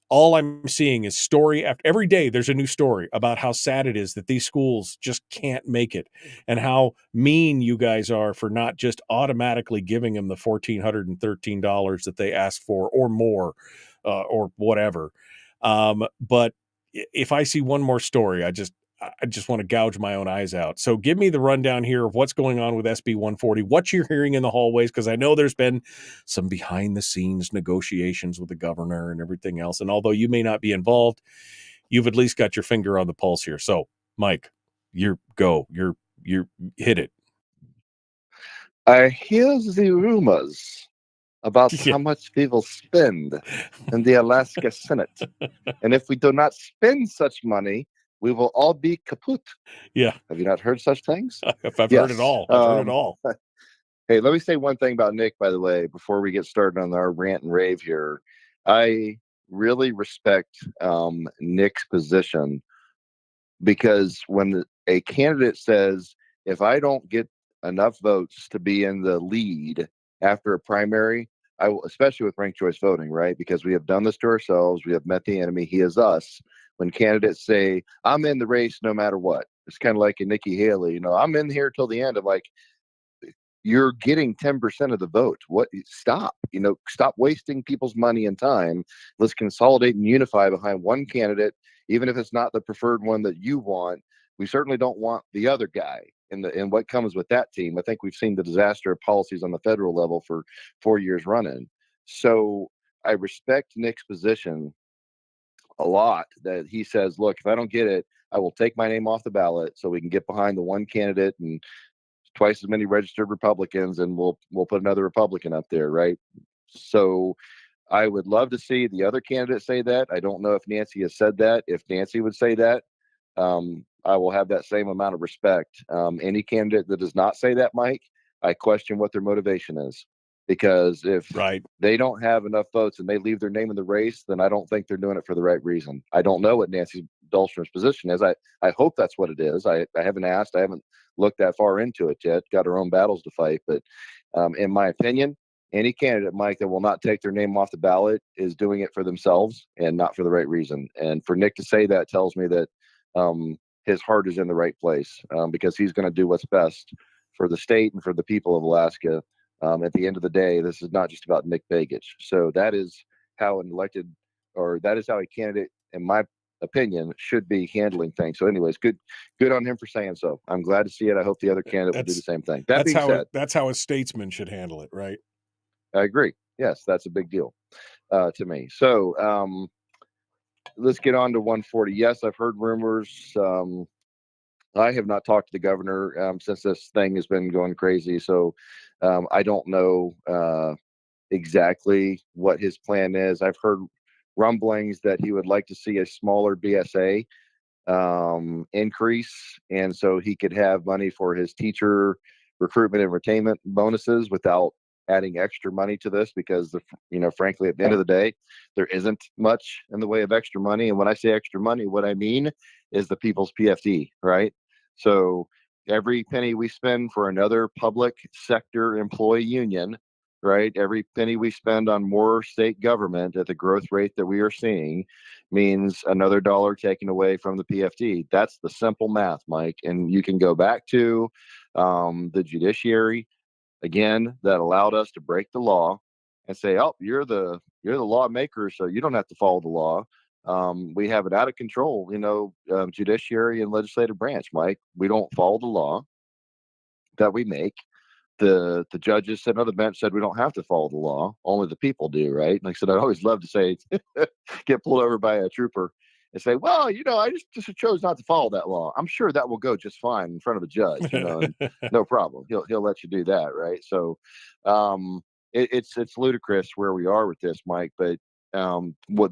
All I'm seeing is story after every day. There's a new story about how sad it is that these schools just can't make it and how mean you guys are for not just automatically giving them the $1,413 that they asked for or more or whatever. But if I see one more story, I just want to gouge my own eyes out. So give me the rundown here of what's going on with SB 140, what you're hearing in the hallways, because I know there's been some behind the scenes negotiations with the governor and everything else. And although you may not be involved, you've at least got your finger on the pulse here. So Mike, you hit it. I hear the rumors about how much we will spend in the Alaska Senate. And if we do not spend such money, we will all be kaput. Yeah. Have you not heard such things? I've heard it all. I've heard it all. Hey, let me say one thing about Nick, by the way, before we get started on our rant and rave here. I really respect Nick's position, because when a candidate says, if I don't get enough votes to be in the lead after a primary, I will, especially with ranked choice voting, right? Because we have done this to ourselves. We have met the enemy. He is us. When candidates say, I'm in the race no matter what, it's kind of like a Nikki Haley, I'm in here till the end. I'm like, you're getting 10% of the vote. Stop, stop wasting people's money and time. Let's consolidate and unify behind one candidate, even if it's not the preferred one that you want. We certainly don't want the other guy and what comes with that team. I think we've seen the disaster of policies on the federal level for 4 years running. So I respect Nick's position a lot, that he says, look, if I don't get it, I will take my name off the ballot so we can get behind the one candidate and twice as many registered Republicans, and we'll put another Republican up there, right? So I would love to see the other candidate say that. I don't know if Nancy has said that. If Nancy would say that, I will have that same amount of respect. Any candidate that does not say that, Mike, I question what their motivation is. Because if they don't have enough votes and they leave their name in the race, then I don't think they're doing it for the right reason. I don't know what Nancy Dahlstrom's position is. I hope that's what it is. I haven't asked. I haven't looked that far into it yet. Got our own battles to fight. But in my opinion, any candidate, Mike, that will not take their name off the ballot is doing it for themselves and not for the right reason. And for Nick to say that tells me that his heart is in the right place, because he's going to do what's best for the state and for the people of Alaska. At the end of the day, this is not just about Nick Begich. So that is how that is how a candidate, in my opinion, should be handling things. So anyways, good on him for saying so. I'm glad to see it. I hope the other candidate will do the same thing. That being said, that's how a statesman should handle it, right? I agree. Yes, that's a big deal to me. So let's get on to 140. Yes, I've heard rumors. I have not talked to the governor since this thing has been going crazy. So I don't know exactly what his plan is. I've heard rumblings that he would like to see a smaller BSA increase, and so he could have money for his teacher recruitment and retainment bonuses without adding extra money to this, because frankly, at the end of the day, there isn't much in the way of extra money. And when I say extra money, what I mean is the people's PFD, right? So every penny we spend for another public sector employee union right? Every penny we spend on more state government at the growth rate that we are seeing means another dollar taken away from the PFD. That's the simple math, Mike. And you can go back to the judiciary again that allowed us to break the law and say, "Oh, you're the lawmaker, so you don't have to follow the law." We have it out of control, judiciary and legislative branch, Mike. We don't follow the law that we make. The judges sitting on the bench said we don't have to follow the law, only the people do, right? Like I said, I'd always love to say get pulled over by a trooper and say, well, I just chose not to follow that law. I'm sure that will go just fine in front of a judge, and no problem. He'll let you do that, right? So it's ludicrous where we are with this, Mike. But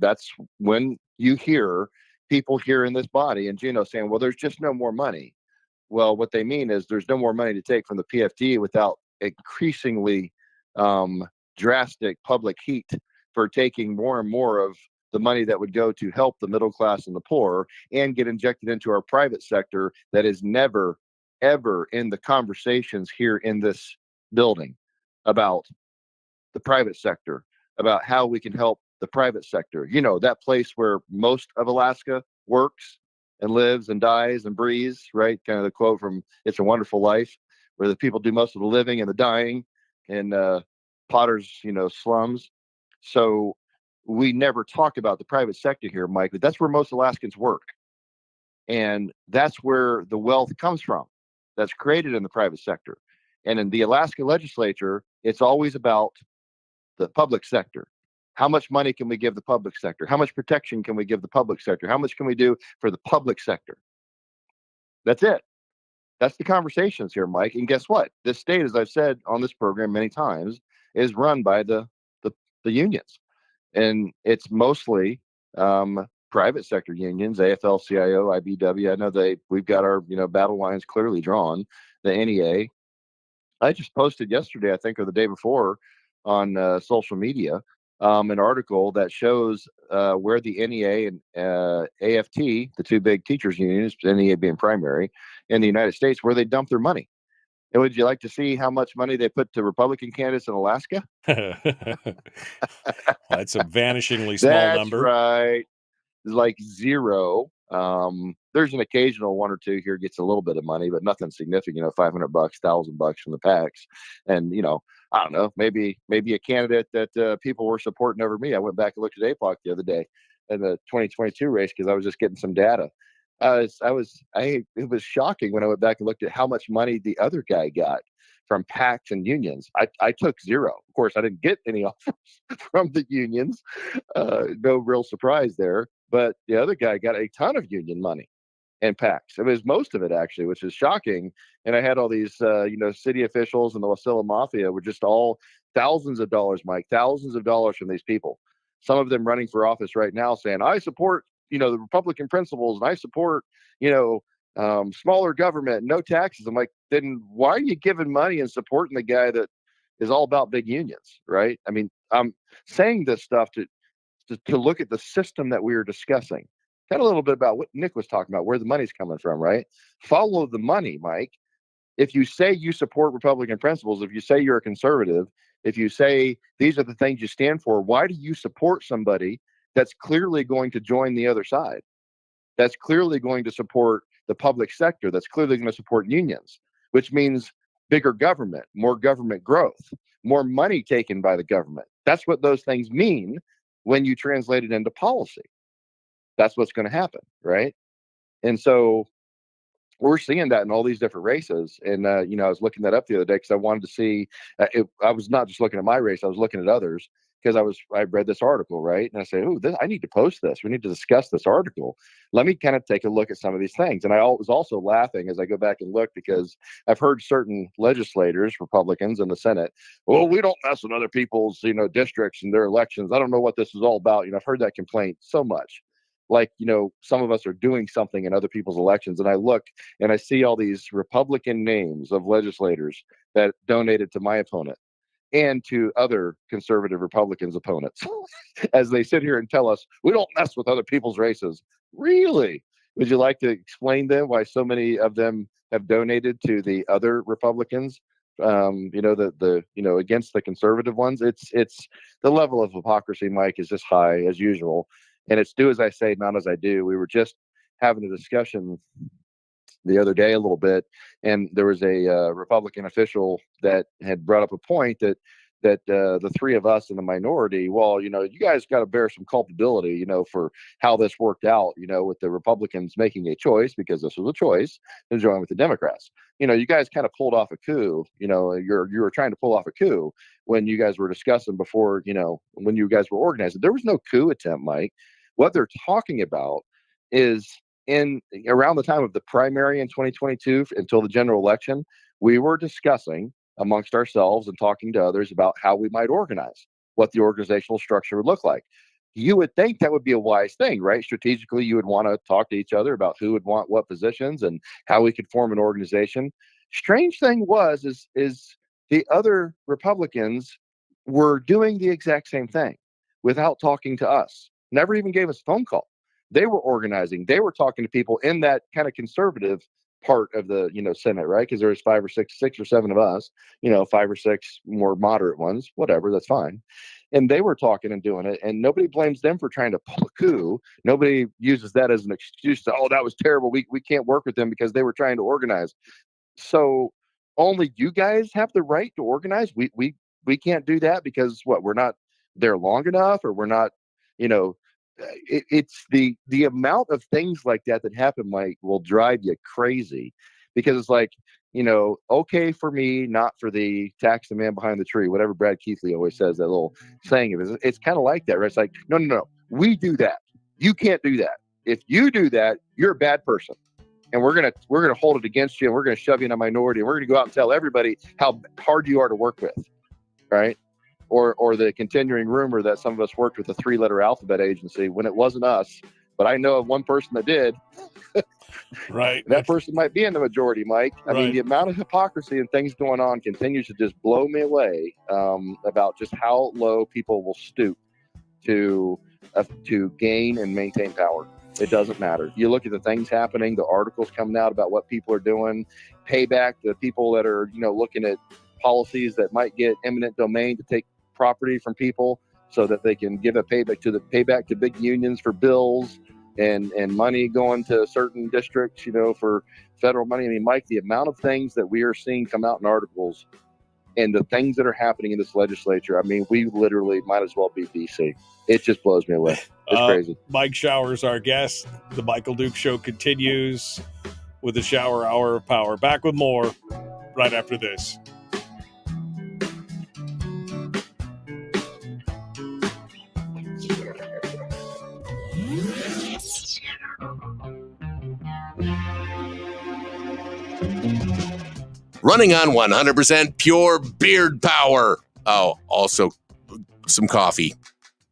that's when you hear people here in this body and Gino saying, well, there's just no more money. Well, what they mean is there's no more money to take from the PFD without increasingly drastic public heat for taking more and more of the money that would go to help the middle class and the poor and get injected into our private sector that is never, ever in the conversations here in this building about the private sector, about how we can help the private sector. That place where most of Alaska works and lives and dies and breathes, right? Kind of the quote from It's a Wonderful Life, where the people do most of the living and the dying in Potter's, slums. So we never talk about the private sector here, Mike, but that's where most Alaskans work. And that's where the wealth comes from that's created in the private sector. And in the Alaska legislature, it's always about the public sector. How much money can we give the public sector? How much protection can we give the public sector? How much can we do for the public sector? That's it. That's the conversations here, Mike. And guess what? This state, as I've said on this program many times, is run by the unions. And it's mostly private sector unions, AFL-CIO, IBW. I know we've got our battle lines clearly drawn. The NEA. I just posted yesterday, I think, or the day before, on social media, an article that shows where the NEA and AFT, the two big teachers unions, NEA being primary, in the United States, where they dump their money. And would you like to see how much money they put to Republican candidates in Alaska? That's a vanishingly small That's number. Right. Like zero. There's an occasional one or two here gets a little bit of money, but nothing significant. $500, $1,000 from the PACs, and I don't know, maybe a candidate that people were supporting over me. I went back and looked at APOC the other day in the 2022 race because I was just getting some data. It was shocking when I went back and looked at how much money the other guy got from PACs and unions. I took zero. Of course, I didn't get any offers from the unions. No real surprise there. But the other guy got a ton of union money and PACs. It was most of it, actually, which is shocking. And I had all these, city officials and the Wasilla Mafia were just all thousands of dollars, Mike, thousands of dollars from these people. Some of them running for office right now saying, I support, the Republican principles, and I support, smaller government, no taxes. I'm like, then why are you giving money and supporting the guy that is all about big unions, right? I mean, I'm saying this stuff to look at the system that we were discussing. Kind of a little bit about what Nick was talking about, where the money's coming from, right? Follow the money, Mike. If you say you support Republican principles, if you say you're a conservative, if you say these are the things you stand for, why do you support somebody that's clearly going to join the other side? That's clearly going to support the public sector, that's clearly going to support unions, which means bigger government, more government growth, more money taken by the government. That's what those things mean when you translate it into policy. That's what's going to happen, right? And so we're seeing that in all these different races. And, I was looking that up the other day because I wanted to see, I was not just looking at my race, I was looking at others because I read this article, right? And I said, I need to post this. We need to discuss this article. Let me kind of take a look at some of these things. And I was also laughing as I go back and look because I've heard certain legislators, Republicans in the Senate, well, we don't mess with other people's, districts and their elections. I don't know what this is all about. I've heard that complaint so much. Like, some of us are doing something in other people's elections. And I look and I see all these Republican names of legislators that donated to my opponent and to other conservative Republicans' opponents as they sit here and tell us, we don't mess with other people's races. Really? Would you like to explain then why so many of them have donated to the other Republicans against the conservative ones. It's the level of hypocrisy, Mike, is just high as usual. And it's do as I say, not as I do. We were just having a discussion the other day a little bit, and there was a Republican official that had brought up a point that the three of us in the minority, well, you guys got to bear some culpability, for how this worked out, with the Republicans making a choice, because this was a choice, to join with the Democrats. You guys kind of pulled off a coup. You were trying to pull off a coup when you guys were discussing before, when you guys were organizing. There was no coup attempt, Mike. What they're talking about is in around the time of the primary in 2022 until the general election, we were discussing amongst ourselves and talking to others about how we might organize, what the organizational structure would look like. You would think that would be a wise thing, right? Strategically, you would want to talk to each other about who would want what positions and how we could form an organization. Strange thing is the other Republicans were doing the exact same thing without talking to us. Never even gave us a phone call. They were organizing. They were talking to people in that kind of conservative part of the Senate, right? Because there was six or seven of us, 5 or 6 more moderate ones, whatever, that's fine. And they were talking and doing it, and nobody blames them for trying to pull a coup. Nobody uses that as an excuse to, oh, that was terrible, we can't work with them because they were trying to organize. So only you guys have the right to organize. We can't do that because we're not there long enough, or we're not, it's the amount of things like that happen, Mike, will drive you crazy, because it's like, okay for me, not for thee, tax the man behind the tree, whatever Brad Keithley always says, that little saying of it. It's kind of like that, right? It's like, no, we do that. You can't do that. If you do that, you're a bad person. And we're gonna hold it against you, and we're gonna shove you in a minority, and we're gonna go out and tell everybody how hard you are to work with, right? Or the continuing rumor that some of us worked with a 3-letter alphabet agency when it wasn't us, but I know of one person that did. Right. That person might be in the majority, Mike. I mean, the amount of hypocrisy and things going on continues to just blow me away, about just how low people will stoop to gain and maintain power. It doesn't matter. You look at the things happening, the articles coming out about what people are doing, payback, the people that are, looking at policies that might get eminent domain to take property from people so that they can give a payback to big unions for bills, and money going to certain districts, for federal money. I mean, Mike, the amount of things that we are seeing come out in articles and the things that are happening in this legislature, I mean, we literally might as well be DC. It just blows me away. It's crazy. Mike Shower's our guest. The Michael Duke Show continues with the Shower Hour of Power. Back with more right after this. Running on 100% pure beard power. Oh, also some coffee.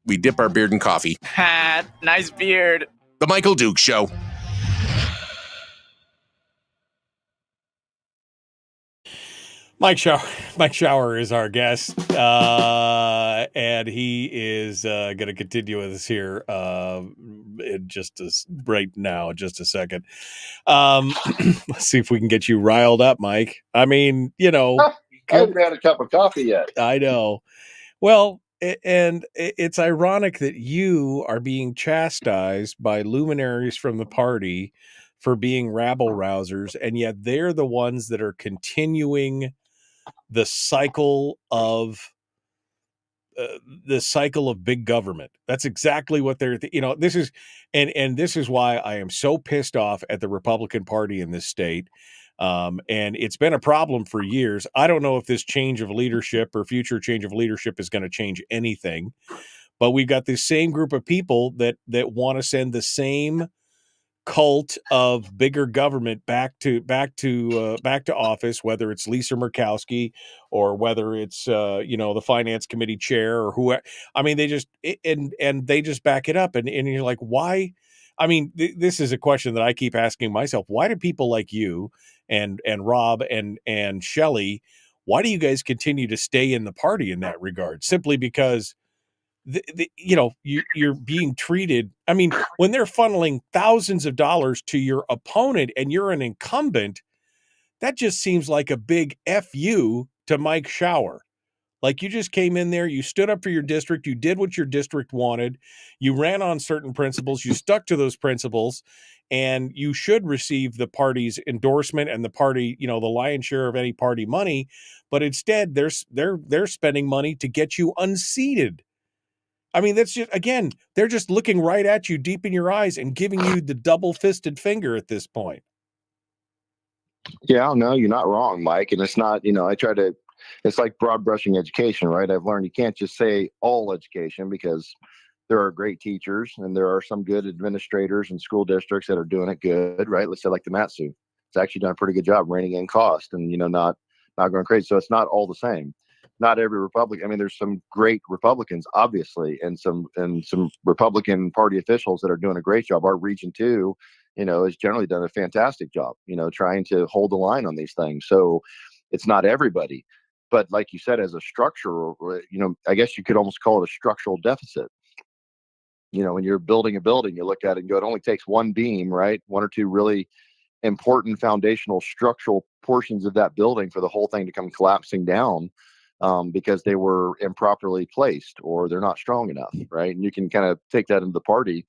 We dip our beard in coffee. Ha, nice beard. The Michael Duke Show. Mike Shower is our guest, and he is going to continue with us here in just a second. Let's see if we can get you riled up, Mike. I mean, I haven't had a cup of coffee yet. I know. Well, and it's ironic that you are being chastised by luminaries from the party for being rabble rousers, and yet they're the ones that are continuing the cycle of big government. That's exactly what they're, this is, and this is why I am so pissed off at the Republican Party in this state. And it's been a problem for years. I don't know if this change of leadership or future change of leadership is going to change anything, but we've got this same group of people that want to send the same cult of bigger government back to office, whether it's Lisa Murkowski or whether it's the finance committee chair or whoever. I mean, they just and they just back it up, and you're like, why? I mean, this is a question that I keep asking myself. Why do people like you and Rob and Shelley, why do you guys continue to stay in the party in that regard? Simply because you're being treated. I mean, when they're funneling thousands of dollars to your opponent and you're an incumbent, that just seems like a big F you to Mike Shower. Like, you just came in there, you stood up for your district, you did what your district wanted, you ran on certain principles, you stuck to those principles, and you should receive the party's endorsement and the party, the lion's share of any party money. But instead, they're spending money to get you unseated. I mean, that's just, again, they're just looking right at you deep in your eyes and giving you the double-fisted finger at this point. Yeah, no, you're not wrong, Mike. And it's not, it's like broad brushing education, right? I've learned you can't just say all education, because there are great teachers and there are some good administrators and school districts that are doing it good, right? Let's say like the Matsu. It's actually done a pretty good job reining in cost and, not going crazy. So it's not all the same. Not every Republican. I mean, there's some great Republicans, obviously, and some Republican Party officials that are doing a great job. Our Region 2, has generally done a fantastic job, trying to hold the line on these things. So it's not everybody. But like you said, as a structure, I guess you could almost call it a structural deficit. When you're building a building, you look at it and go, it only takes one beam, right? One or two really important foundational structural portions of that building for the whole thing to come collapsing down. Because they were improperly placed or they're not strong enough, right? And you can kind of take that into the party.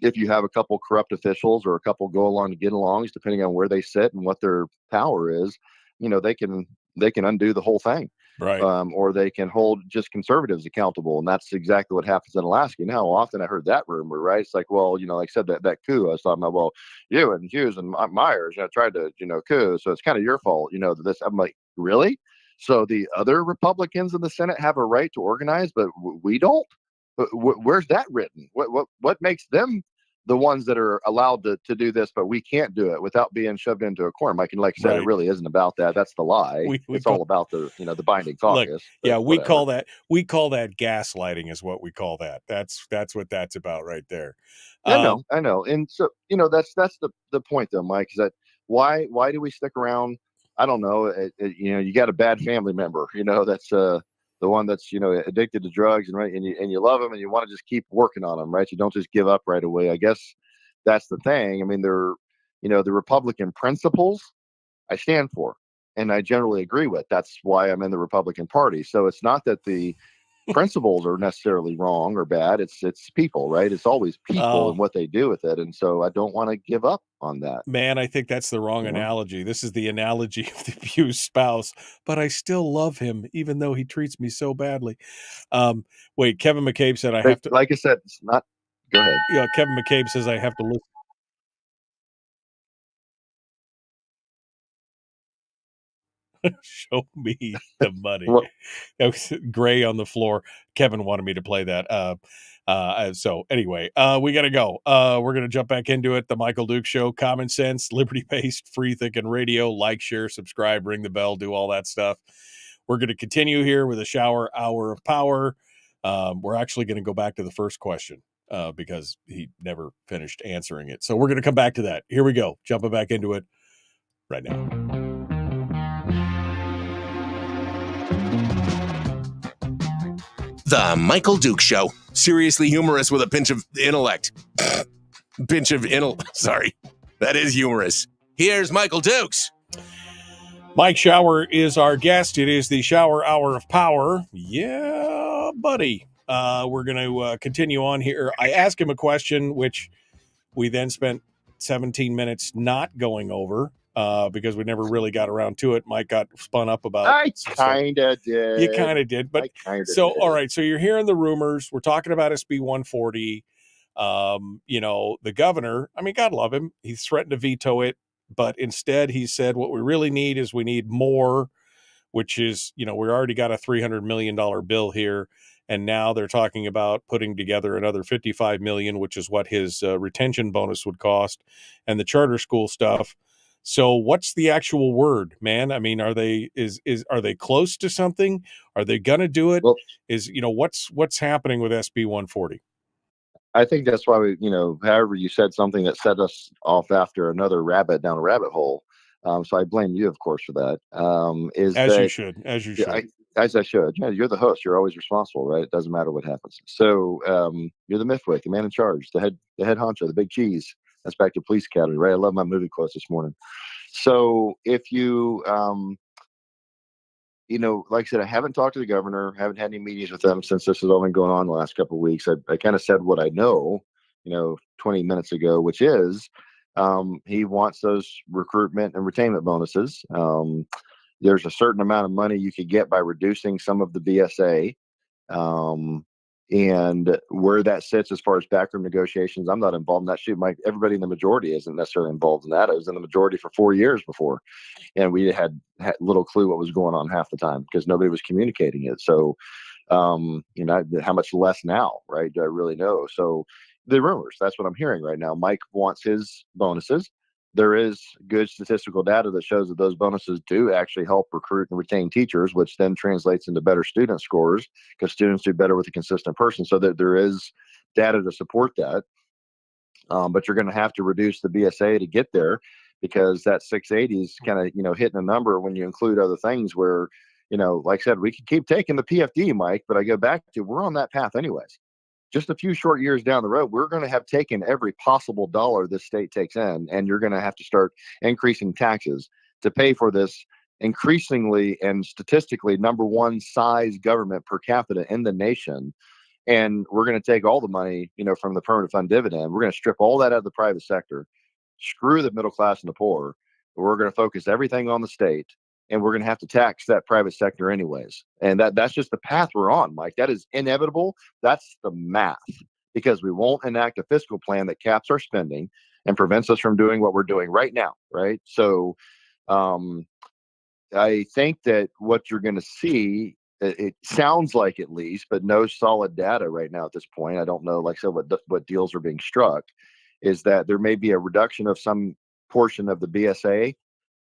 If you have a couple corrupt officials or a couple go along to get alongs, depending on where they sit and what their power is, they can undo the whole thing. Right. Or they can hold just conservatives accountable. And that's exactly what happens in Alaska. How often I heard that rumor, right? It's like, well, like I said, that coup, I was talking about, well, you and Hughes and Myers, tried to, coup. So it's kind of your fault, this. I'm like, really? So the other Republicans in the Senate have a right to organize, but we don't? Where's that written? What makes them the ones that are allowed to do this, but we can't do it without being shoved into a corner? Mike, and like I said, Right. It really isn't about that. That's the lie. It's all about the binding caucus. Look, yeah, we call that gaslighting is what we call that. That's what that's about right there. I know. And so, that's the point though, Mike, is that why do we stick around? I don't know. You got a bad family member, that's the one that's, addicted to drugs and you love them and you want to just keep working on them, right? You don't just give up right away. I guess that's the thing. I mean, they're, the Republican principles I stand for and I generally agree with. That's why I'm in the Republican Party. So it's not that the principles are necessarily wrong or bad. It's people, right? It's always people and what they do with it. And so I don't want to give up on that. Man, I think that's the wrong analogy. This is the analogy of the abused spouse, but I still love him, even though he treats me so badly. Wait, Kevin McCabe said I have to. Like I said, it's not. Go ahead. Yeah, Kevin McCabe says I have to listen. Show me the money. It was gray on the floor. Kevin wanted me to play that. So anyway, we got to go. We're going to jump back into it. The Michael Duke Show, common sense, liberty-based, free thinking radio. Like, share, subscribe, ring the bell, do all that stuff. We're going to continue here with a shower hour of power. We're actually going to go back to the first question because he never finished answering it. So we're going to come back to that. Here we go. Jumping back into it right now. The Michael Duke Show. Seriously humorous with a pinch of intellect. Sorry. That is humorous. Here's Michael Dukes. Mike Shower is our guest. It is the shower hour of power. Yeah, buddy. We're going to continue on here. I asked him a question, which we then spent 17 minutes not going over because we never really got around to it. Mike got spun up about I kind of did. You kind of did. But so, all right. So you're hearing the rumors. We're talking about SB 140. The governor, I mean, God love him. He's threatened to veto it. But instead, he said, what we really need is we need more, which is, we already got a $300 million bill here. And now they're talking about putting together another $55 million, which is what his retention bonus would cost, and the charter school stuff. So what's the actual word, man? I mean, are they close to something? Are they going to do it? Well, what's happening with SB 140? I think that's why however you said something that set us off after another rabbit down a rabbit hole. So I blame you, of course, for that. You should. As I should. Yeah, you're the host. You're always responsible, right? It doesn't matter what happens. So you're the Mifwick, the man in charge, the head honcho, the big cheese. That's back to Police Academy, right? I love my movie quotes this morning. So if you like I said, I haven't talked to the governor, haven't had any meetings with them since this has all been going on the last couple of weeks. I kind of said what I know, 20 minutes ago, which is he wants those recruitment and retainment bonuses. There's a certain amount of money you could get by reducing some of the BSA. And where that sits as far as backroom negotiations, I'm not involved in that. Shoot, everybody in the majority isn't necessarily involved in that. I was in the majority for 4 years before, and we had little clue what was going on half the time because nobody was communicating it. So, how much less now, right? Do I really know? So the rumors, that's what I'm hearing right now. Mike wants his bonuses. There is good statistical data that shows that those bonuses do actually help recruit and retain teachers, which then translates into better student scores because students do better with a consistent person. So there is data to support that. But you're going to have to reduce the BSA to get there because that 680 is kind of, hitting a number when you include other things where, like I said, we can keep taking the PFD, Mike, but I go back to we're on that path anyways. Just a few short years down the road, we're going to have taken every possible dollar this state takes in, and you're going to have to start increasing taxes to pay for this increasingly and statistically number one size government per capita in the nation. And we're going to take all the money, from the permanent fund dividend. We're going to strip all that out of the private sector, screw the middle class and the poor. We're going to focus everything on the state, and we're going to have to tax that private sector anyways. And that's just the path we're on, Mike. That is inevitable. That's the math, because we won't enact a fiscal plan that caps our spending and prevents us from doing what we're doing right now, right? So I think that what you're going to see, it sounds like at least, but no solid data right now at this point. I don't know, like I said, what deals are being struck, is that there may be a reduction of some portion of the BSA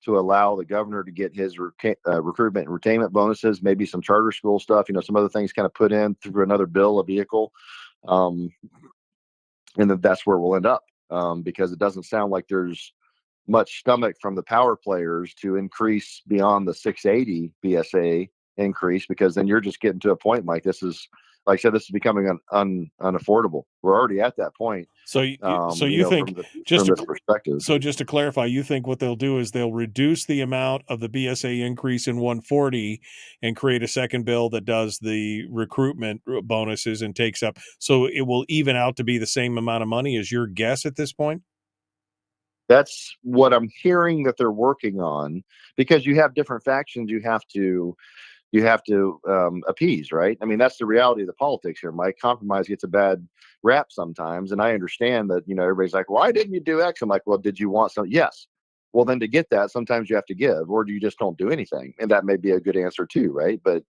to allow the governor to get his recruitment and retainment bonuses, maybe some charter school stuff, some other things kind of put in through another bill, a vehicle. And that's where we'll end up, because it doesn't sound like there's much stomach from the power players to increase beyond the 680 BSA increase, because then you're just getting to a point, Mike. This is, like I said, this is becoming unaffordable. We're already at that point. So you think, from just this perspective. So just to clarify, you think what they'll do is they'll reduce the amount of the BSA increase in 140 and create a second bill that does the recruitment bonuses and takes up, so it will even out to be the same amount of money. Is your guess at this point? That's what I'm hearing that they're working on, because you have different factions you have to appease, right? I mean, that's the reality of the politics here, Mike. Compromise gets a bad rap sometimes, and I understand that, everybody's like, why didn't you do X? I'm like, well, did you want something? Yes. Well, then to get that, sometimes you have to give, or you just don't do anything, and that may be a good answer too, right? But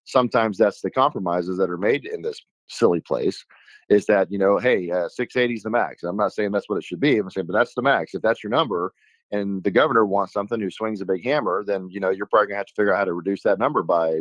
sometimes that's the compromises that are made in this silly place, is that, hey, 680 is the max. I'm not saying that's what it should be. I'm saying, but that's the max. If that's your number and the governor wants something who swings a big hammer, then, you're probably gonna have to figure out how to reduce that number by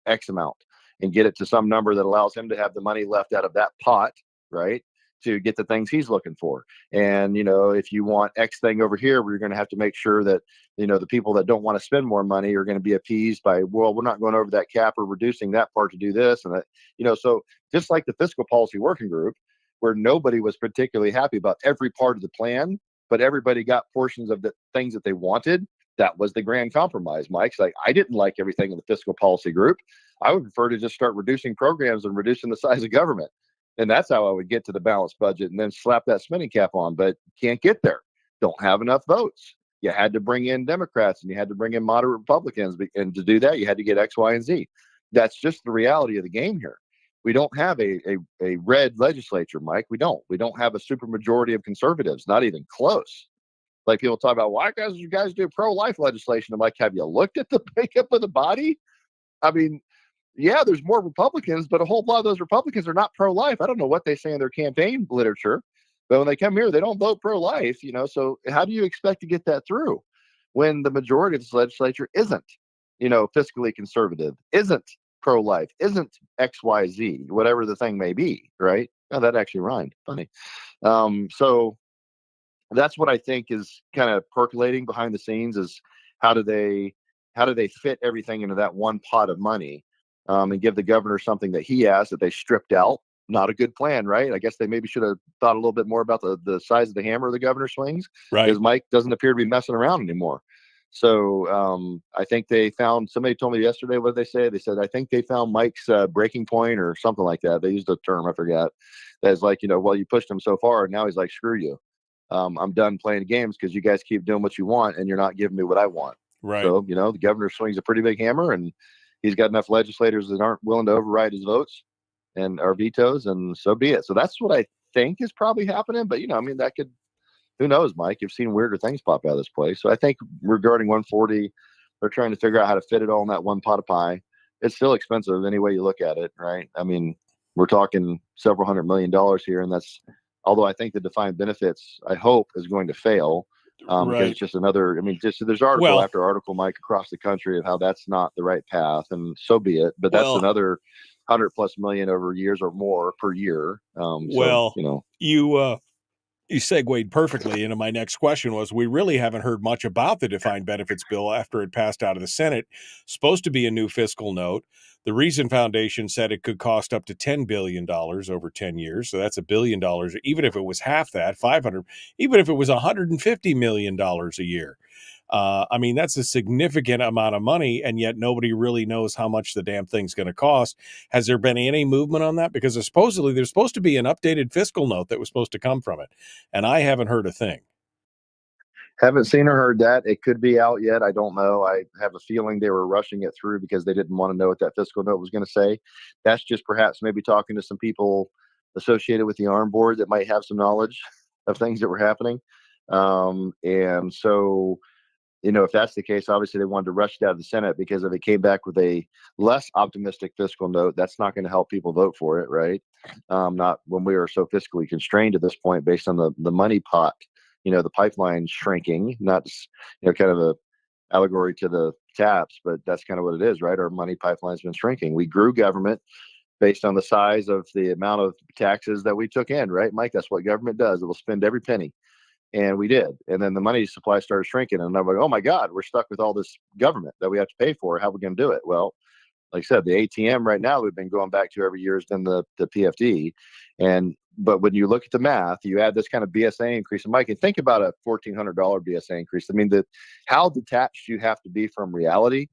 X amount and get it to some number that allows him to have the money left out of that pot, right, to get the things he's looking for. And, if you want X thing over here, we're going to have to make sure that, the people that don't want to spend more money are going to be appeased by, well, we're not going over that cap or reducing that part to do this. And that, so just like the fiscal policy working group, where nobody was particularly happy about every part of the plan, but everybody got portions of the things that they wanted. That was the grand compromise, Mike. It's like, I didn't like everything in the fiscal policy group. I would prefer to just start reducing programs and reducing the size of government. And that's how I would get to the balanced budget, and then slap that spending cap on. But can't get there. Don't have enough votes. You had to bring in Democrats and you had to bring in moderate Republicans. And to do that, you had to get X, Y, and Z. That's just the reality of the game here. We don't have a red legislature, Mike. We don't have a supermajority of conservatives, not even close. Like, people talk about, why guys you guys do pro-life legislation? I'm like, have you looked at the makeup of the body? I mean, yeah, there's more Republicans, but a whole lot of those Republicans are not pro-life. I don't know what they say in their campaign literature, but when they come here, they don't vote pro-life, so how do you expect to get that through when the majority of this legislature isn't, fiscally conservative, isn't pro-life, isn't XYZ, whatever the thing may be, right? Oh, that actually rhymed. Funny. So that's what I think is kind of percolating behind the scenes, is how do they fit everything into that one pot of money, and give the governor something that he asked that they stripped out. Not a good plan, right? I guess they maybe should have thought a little bit more about the size of the hammer the governor swings, right? Because Mike doesn't appear to be messing around anymore. So I think they found, somebody told me yesterday, what did they say? They said, I think they found Mike's breaking point or something like that. They used a term, I forgot. That's like, well, you pushed him so far. And now he's like, screw you. I'm done playing games because you guys keep doing what you want and you're not giving me what I want. Right. So, the governor swings a pretty big hammer, and he's got enough legislators that aren't willing to override his votes and our vetoes, and so be it. So that's what I think is probably happening. But, that could, who knows, Mike? You've seen weirder things pop out of this place. So I think regarding 140, they're trying to figure out how to fit it all in that one pot of pie. It's still expensive any way you look at it, right? I mean, we're talking several $100 million here, and that's, although I think the defined benefits, I hope, is going to fail. Because it's just another, there's article after article, Mike, across the country of how that's not the right path, and so be it. But that's another $100+ million over years or more per year. You segued perfectly into my next question. Was we really haven't heard much about the defined benefits bill after it passed out of the Senate. Supposed to be a new fiscal note. The Reason Foundation said it could cost up to $10 billion over 10 years. So that's $1 billion. Even if it was half that, 500, even if it was $150 million a year. That's a significant amount of money, and yet nobody really knows how much the damn thing's going to cost. Has there been any movement on that? Because supposedly there's supposed to be an updated fiscal note that was supposed to come from it, and I haven't heard a thing. Haven't seen or heard that. It could be out yet. I don't know. I have a feeling they were rushing it through because they didn't want to know what that fiscal note was going to say. That's just perhaps maybe talking to some people associated with the arm board that might have some knowledge of things that were happening. And so, if that's the case, obviously they wanted to rush it out of the Senate, because if it came back with a less optimistic fiscal note, that's not going to help people vote for it, right? Not when we are so fiscally constrained at this point based on the money pot, the pipeline shrinking, not, kind of a allegory to the taps, but that's kind of what it is, right? Our money pipeline's been shrinking. We grew government based on the size of the amount of taxes that we took in, right, Mike? That's what government does. It will spend every penny. And we did. And then the money supply started shrinking. And I'm like, oh my God, we're stuck with all this government that we have to pay for. How are we going to do it? Well, like I said, the ATM right now we've been going back to every year has been the PFD. But when you look at the math, you add this kind of BSA increase. And Mike, and think about a $1,400 BSA increase. How detached you have to be from reality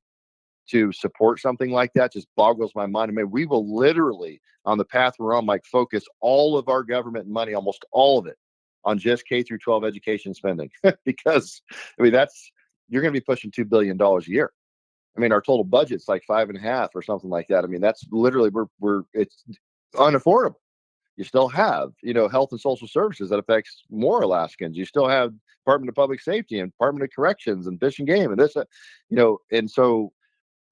to support something like that just boggles my mind. We will literally, on the path we're on, Mike, focus all of our government money, almost all of it, on just K through 12 education spending, because you're going to be pushing $2 billion a year. Our total budget's like 5.5 or something like that. That's literally, it's unaffordable. You still have, health and social services that affects more Alaskans. You still have Department of Public Safety and Department of Corrections and Fish and Game and this, and so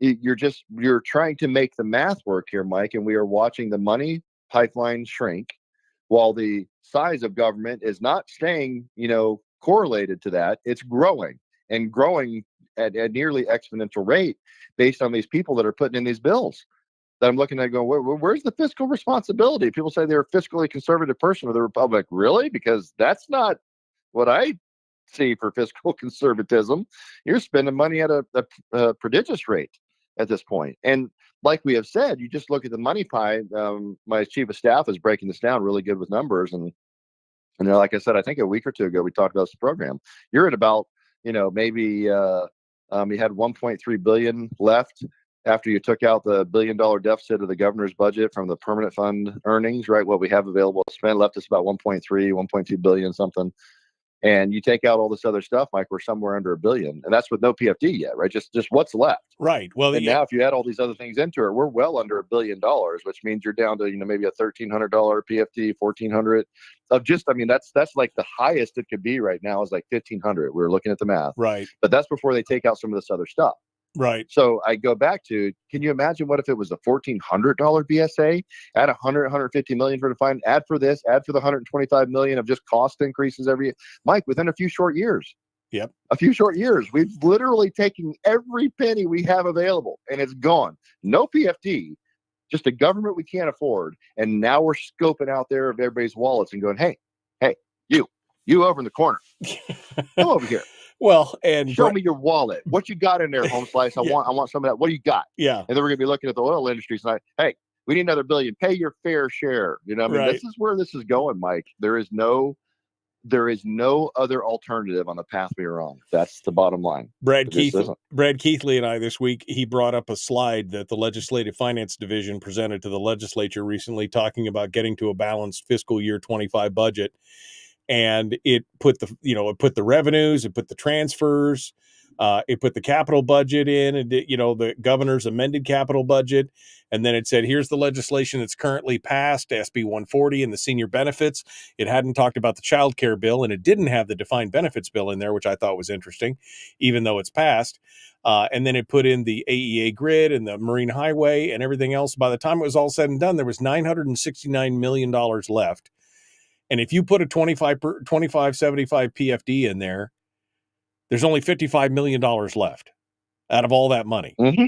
you're trying to make the math work here, Mike, and we are watching the money pipeline shrink while the size of government is not staying, correlated to that. It's growing at a nearly exponential rate based on these people that are putting in these bills that I'm looking at going, where's the fiscal responsibility? People say they're a fiscally conservative person of the Republic. Really? Because that's not what I see for fiscal conservatism. You're spending money at a prodigious rate at this point. And like we have said, you just look at the money pie. My chief of staff is breaking this down really good with numbers. And like I said, I think a week or two ago, we talked about this program. You're at about, maybe you had $1.3 billion left after you took out the $1 billion deficit of the governor's budget from the permanent fund earnings, right? What we have available to spend left us about 1.2 billion something. And you take out all this other stuff, Mike, we're somewhere under $1 billion, and that's with no PFD yet, right? Just what's left, right? Well, and now if you add all these other things into it, we're well under $1 billion, which means you're down to maybe a $1,300 PFD, $1,400 of just. That's like the highest it could be right now is like $1,500. We're looking at the math, right? But that's before they take out some of this other stuff. Right. So I go back to, can you imagine what if it was a $1,400 BSA, add 150 million for defined, add for this, add for the 125 million of just cost increases every year. Mike, within a few short years. Yep. A few short years, we've literally taken every penny we have available and it's gone. No PFD, just a government we can't afford. And now we're scoping out there of everybody's wallets and going, hey, you over in the corner, come over here. Well, and show me your wallet. What you got in there, Home Slice? I want some of that. What do you got? Yeah. And then we're gonna be looking at the oil industry tonight. Hey, we need another $1 billion. Pay your fair share. This is where this is going, Mike. There is no There is no other alternative on the path we are on. That's the bottom line. Brad It just isn't. Keithley and I this week, he brought up a slide that the Legislative Finance Division presented to the legislature recently, talking about getting to a balanced fiscal year 25 budget. And it put the revenues, it put the transfers, it put the capital budget in, and the governor's amended capital budget. And then it said, here's the legislation that's currently passed, SB 140 and the senior benefits. It hadn't talked about the child care bill, and it didn't have the defined benefits bill in there, which I thought was interesting, even though it's passed. And then it put in the AEA grid and the Marine Highway and everything else. By the time it was all said and done, there was $969 million left. And if you put a 2575 PFD in there, there's only $55 million left out of all that money. Mm-hmm.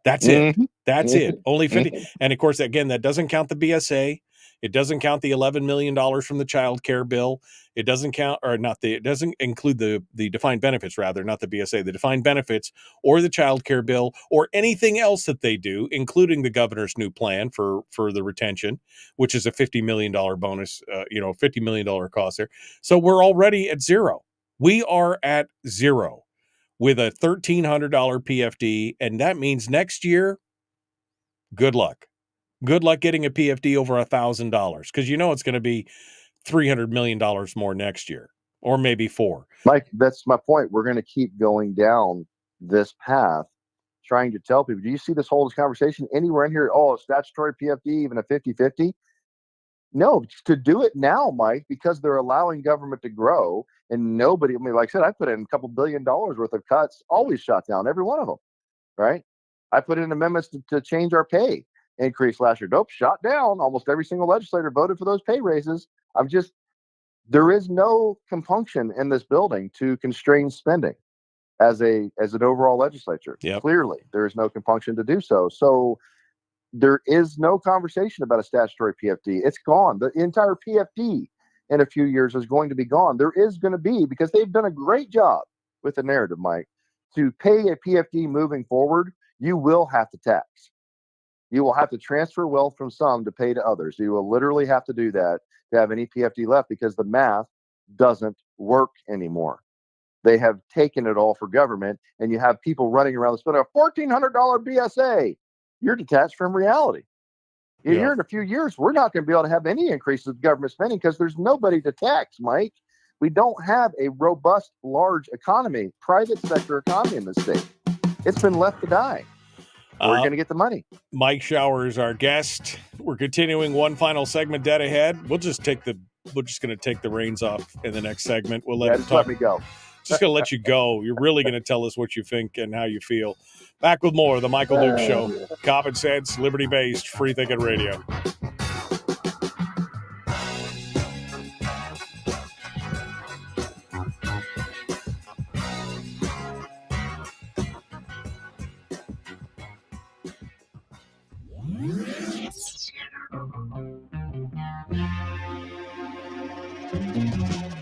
That's it. Mm-hmm. That's Mm-hmm. it. Only 50. And of course, again, that doesn't count the BSA. It doesn't count the $11 million from the child care bill. It doesn't count, or not it doesn't include the defined benefits, rather, not the BSA, the defined benefits or the child care bill or anything else that they do, including the governor's new plan for the retention, which is a $50 million bonus, $50 million cost there. So we're already at zero. We are at zero with a $1,300 PFD. And that means next year, good luck. Good luck getting a PFD over $1,000, because it's going to be $300 million more next year, or maybe $4. Mike, that's my point. We're going to keep going down this path, trying to tell people, do you see this whole conversation anywhere in here? Oh, a statutory PFD, even a 50-50? No, to do it now, Mike, because they're allowing government to grow, and nobody, like I said, I put in a couple $1 billion worth of cuts, always shot down, every one of them, right? I put in amendments to change our pay increase last year. Nope, shot down. Almost every single legislator voted for those pay raises. There is no compunction in this building to constrain spending as an overall legislature. Yep. Clearly, there is no compunction to do so. So there is no conversation about a statutory PFD. It's gone. The entire PFD in a few years is going to be gone. There is going to be, because they've done a great job with the narrative, Mike, to pay a PFD moving forward, you will have to tax. You will have to transfer wealth from some to pay to others. You will literally have to do that to have any PFD left, because the math doesn't work anymore. They have taken it all for government, and you have people running around spending a $1,400 BSA. You're detached from reality. Yeah. Here in a few years, we're not going to be able to have any increases in government spending because there's nobody to tax, Mike. We don't have a robust, large economy, private sector economy in this state. It's been left to die. We're going to get the money. Mike Shower is our guest. We're continuing one final segment dead ahead. We're just going to take the reins off in the next segment. We'll let me go. Just going to let you go. You're really going to tell us what you think and how you feel. Back with more of the Michael Duke Show. Common sense, liberty-based, free-thinking radio.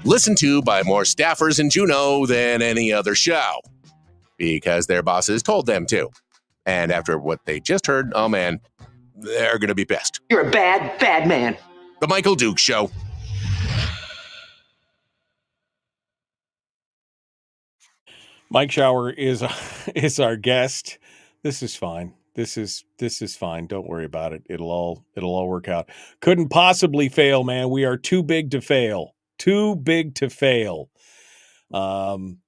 Listened to by more staffers in Juneau than any other show, because their bosses told them to. And after what they just heard, oh man, they're going to be pissed. You're a bad, bad man. The Michael Duke Show. Mike Shower is our guest. This is fine. This is fine. Don't worry about it. It'll all work out. Couldn't possibly fail, man. We are too big to fail. Too big to fail. I'm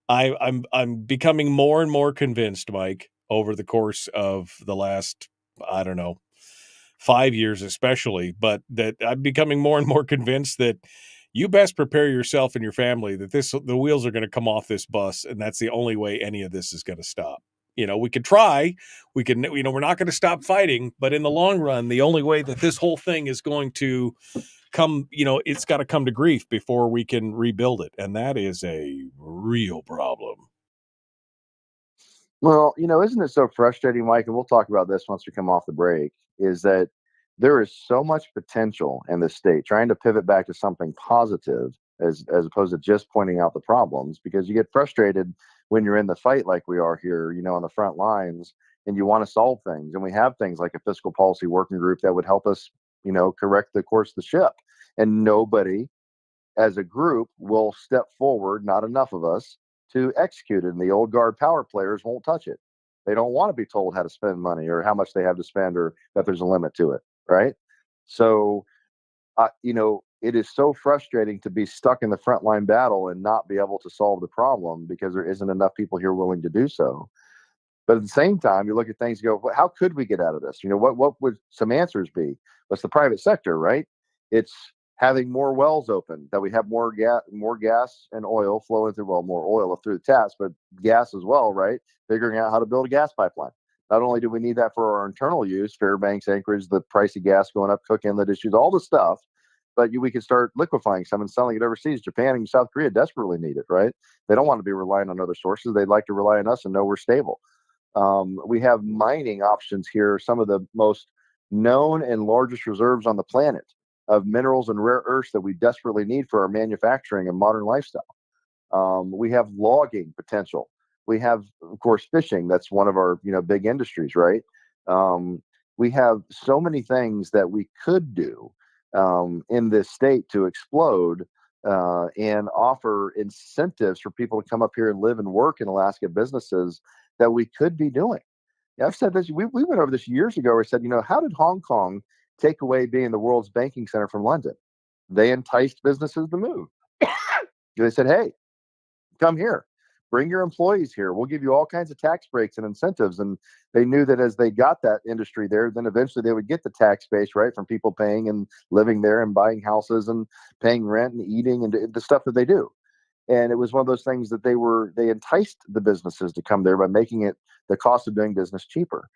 becoming more and more convinced, Mike, over the course of the last, 5 years especially, but that I'm becoming more and more convinced that you best prepare yourself and your family that the wheels are going to come off this bus, and that's the only way any of this is going to stop. We could try, we're not going to stop fighting, but in the long run, the only way that this whole thing is going to come, it's got to come to grief before we can rebuild it. And that is a real problem. Well, isn't it so frustrating, Mike? And we'll talk about this once we come off the break, is that there is so much potential in this state trying to pivot back to something positive as opposed to just pointing out the problems, because you get frustrated when you're in the fight like we are here, on the front lines, and you want to solve things. And we have things like a fiscal policy working group that would help us, correct the course of the ship. And nobody as a group, will step forward, not enough of us, to execute it. And the old guard power players won't touch it. They don't want to be told how to spend money or how much they have to spend or that there's a limit to it, right? So, it is so frustrating to be stuck in the frontline battle and not be able to solve the problem because there isn't enough people here willing to do so. But at the same time, you look at things and go, well, how could we get out of this? What would some answers be? What's the private sector, right? It's having more wells open, that we have more gas and oil flowing through, well, more oil through the taps, but gas as well, right? Figuring out how to build a gas pipeline. Not only do we need that for our internal use, Fairbanks, Anchorage, the price of gas going up, Cook Inlet issues, all the stuff, but we could start liquefying some and selling it overseas. Japan and South Korea desperately need it, right? They don't want to be relying on other sources. They'd like to rely on us and know we're stable. We have mining options here, some of the most known and largest reserves on the planet of minerals and rare earths that we desperately need for our manufacturing and modern lifestyle. We have logging potential. We have, of course, fishing. That's one of our big industries, right? We have so many things that we could do in this state to explode and offer incentives for people to come up here and live and work in Alaska businesses that we could be doing. I've said this. We went over this years ago. We said, how did Hong Kong take away being the world's banking center from London? They enticed businesses to move. They said, hey, come here, bring your employees here. We'll give you all kinds of tax breaks and incentives. And they knew that as they got that industry there, then eventually they would get the tax base, right, from people paying and living there and buying houses and paying rent and eating and the stuff that they do. And it was one of those things that they enticed the businesses to come there by making it the cost of doing business cheaper.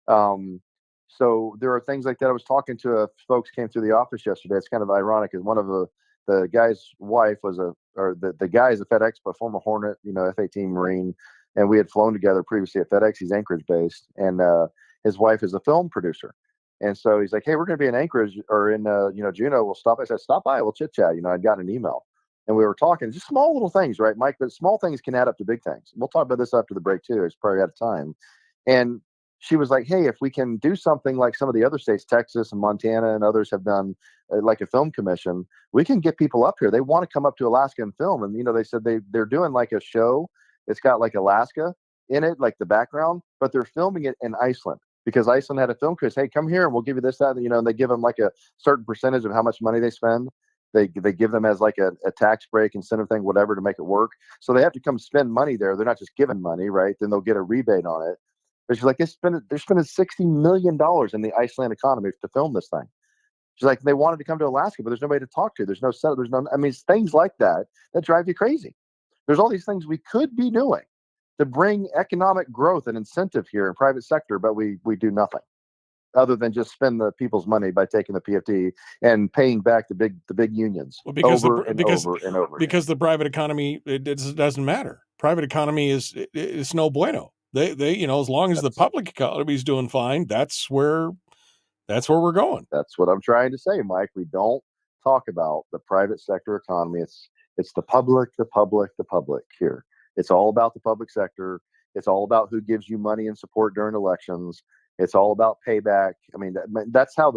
So there are things like that. I was talking to folks came through the office yesterday. It's kind of ironic because one of the guy's wife was the guy is a FedEx, but former Hornet, F-18 Marine, and we had flown together previously at FedEx. He's Anchorage based, and his wife is a film producer. And so he's like, hey, we're going to be in Anchorage or in Juneau. We'll stop. I said, stop by. We'll chit chat. I'd got an email. And we were talking just small little things, right, Mike? But small things can add up to big things. We'll talk about this after the break, too. It's probably out of time. And she was like, hey, if we can do something like some of the other states, Texas and Montana and others have done, like a film commission, we can get people up here. They want to come up to Alaska and film. And, they said they're doing like a show. It's got like Alaska in it, like the background, but they're filming it in Iceland because Iceland had a film crew. Hey, come here and we'll give you this, that, and they give them like a certain percentage of how much money they spend. They give them as like a tax break, incentive thing, whatever, to make it work. So they have to come spend money there. They're not just giving money, right? Then they'll get a rebate on it. But she's like, they're spending $60 million in the Iceland economy to film this thing. She's like, they wanted to come to Alaska, but there's nobody to talk to. There's no set. It's things like that drive you crazy. There's all these things we could be doing to bring economic growth and incentive here in private sector, but we do nothing other than just spend the people's money by taking the PFD and paying back the big unions over and over. Because the private economy, it doesn't matter. Private economy is no bueno. They as long as the public economy is doing fine, that's where we're going. That's what I'm trying to say, Mike. We don't talk about the private sector economy. It's the public here. It's all about the public sector. It's all about who gives you money and support during elections. It's all about payback. That's how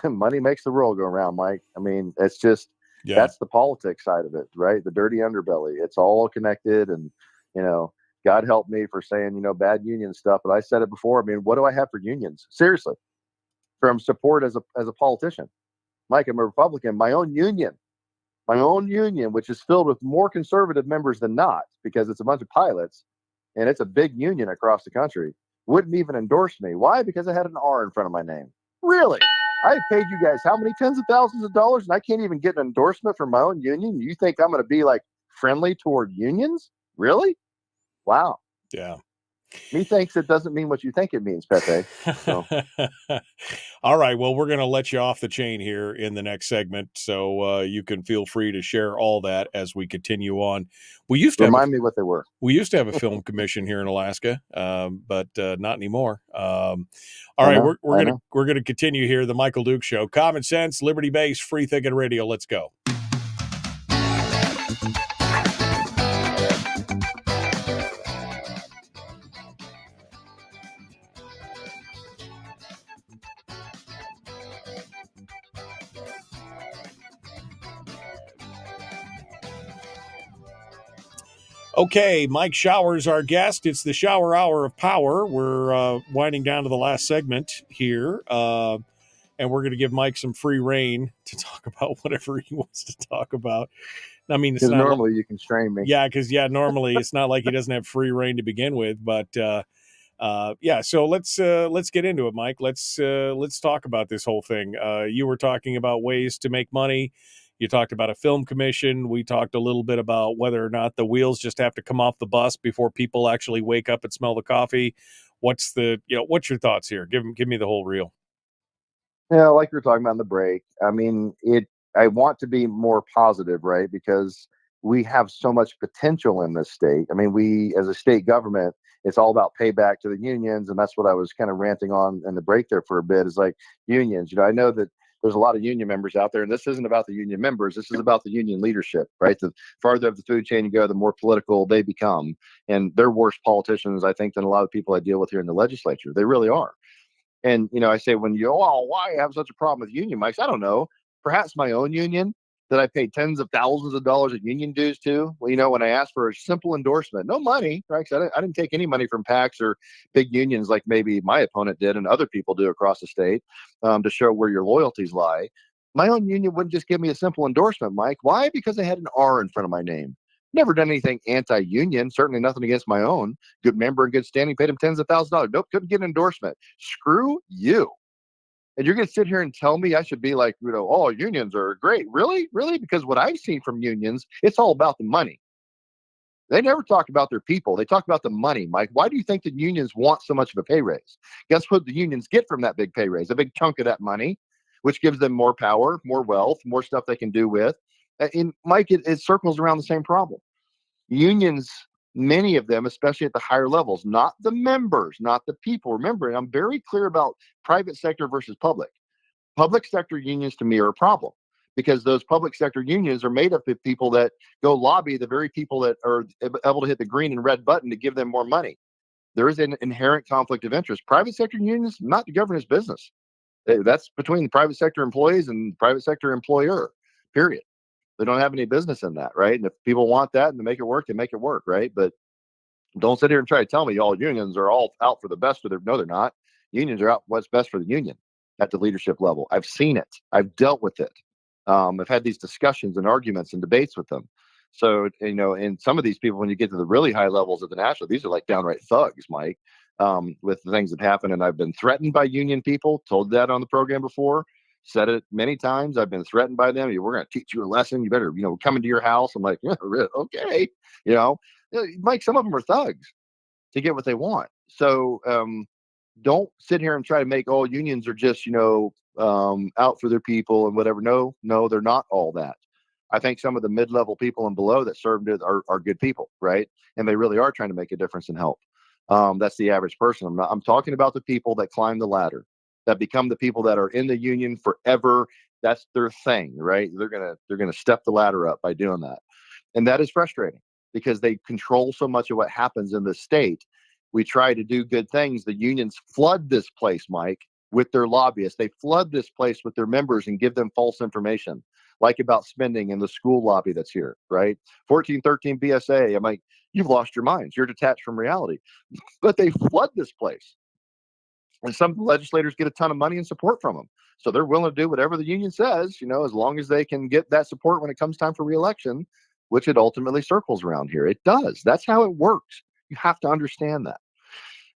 money makes the world go around, Mike. It's just, That's the politics side of it, right? The dirty underbelly. It's all connected. And, God help me for saying, bad union stuff. But I said it before. What do I have for unions? Seriously, from support as a politician. Mike, I'm a Republican. My own union, which is filled with more conservative members than not, because it's a bunch of pilots and it's a big union across the country, wouldn't even endorse me. Why? Because I had an R in front of my name. Really? I paid you guys how many tens of thousands of dollars, and I can't even get an endorsement from my own union? You think I'm going to be like friendly toward unions? Really? Wow. Yeah. Methinks it doesn't mean what you think it means, Pepe. So. All right. Well, we're going to let you off the chain here in the next segment, so you can feel free to share all that as we continue on. We used to remind me what they were. We used to have a film commission here in Alaska, but not anymore. All right, we're gonna continue here. The Michael Duke Show, common sense, liberty based, free thinking radio. Let's go. Okay, Mike Shower's our guest. It's the Shower Hour of Power. We're winding down to the last segment here, and we're going to give Mike some free reign to talk about whatever he wants to talk about. I mean, it's Because not normally you constrain me. normally it's not like he doesn't have free reign to begin with, but so let's get into it, Mike. Let's talk about this whole thing. You were talking about ways to make money. You talked about a film commission. We talked a little bit about whether or not the wheels just have to come off the bus before people actually wake up and smell the coffee. What's your thoughts here? Give me the whole reel. Yeah, like we were talking about in the break. I mean, I want to be more positive, right? Because we have so much potential in this state. I mean, we as a state government, it's all about payback to the unions, and that's what I was kind of ranting on in the break there for a bit. Is like unions. I know that there's a lot of union members out there, and this isn't about the union members. This is about the union leadership, right? The farther up the food chain you go, the more political they become, and they're worse politicians, I think, than a lot of people I deal with here in the legislature. They really are. And, I say, when why have such a problem with union mics? I don't know. Perhaps my own union that I paid tens of thousands of dollars in union dues to, when I asked for a simple endorsement, no money, right? 'Cause I didn't take any money from PACs or big unions like maybe my opponent did and other people do across the state to show where your loyalties lie. My own union wouldn't just give me a simple endorsement, Mike. Why? Because they had an R in front of my name. Never done anything anti-union, certainly nothing against my own. Good member in good standing, paid him tens of thousands of dollars. Nope, couldn't get an endorsement. Screw you. And you're going to sit here and tell me I should be like, oh, unions are great. Really? Really? Because what I've seen from unions, it's all about the money. They never talk about their people. They talk about the money, Mike. Why do you think the unions want so much of a pay raise? Guess what the unions get from that big pay raise? A big chunk of that money, which gives them more power, more wealth, more stuff they can do with. And Mike, it circles around the same problem. Unions, many of them, especially at the higher levels, not the members, not the people. Remember, and I'm very clear about private sector versus public. Public sector unions to me are a problem because those public sector unions are made up of people that go lobby the very people that are able to hit the green and red button to give them more money. There is an inherent conflict of interest. Private sector unions, not the government's business. That's between the private sector employees and the private sector employer, period. They don't have any business in that, right? And if people want that and to make it work, they make it work, right? But don't sit here and try to tell me all unions are all out for the best of their. No, they're not. Unions are out what's best for the union at the leadership level. I've seen it. I've dealt with it. I've had these discussions and arguments and debates with them. So, and some of these people, when you get to the really high levels of the national, these are like downright thugs, Mike, with the things that happen. And I've been threatened by union people, told that on the program before, said it many times. I've been threatened by them. We're going to teach you a lesson. You better, come into your house. I'm like, yeah, okay. Mike, some of them are thugs to get what they want. So don't sit here and try to make all unions are just, out for their people and whatever. No, they're not all that. I think some of the mid-level people and below that served it are good people, right? And they really are trying to make a difference and help. That's the average person. I'm talking about the people that climb the ladder, that become the people that are in the union forever. That's their thing, right? They're gonna step the ladder up by doing that, and that is frustrating because they control so much of what happens in the state. We try to do good things. The unions flood this place, Mike, with their lobbyists. They flood this place with their members and give them false information, like about spending in the school lobby that's here, right? 1413 BSA. I'm like, you've lost your minds. You're detached from reality. But they flood this place. And some legislators get a ton of money and support from them. So they're willing to do whatever the union says, as long as they can get that support when it comes time for reelection, which it ultimately circles around here. It does. That's how it works. You have to understand that.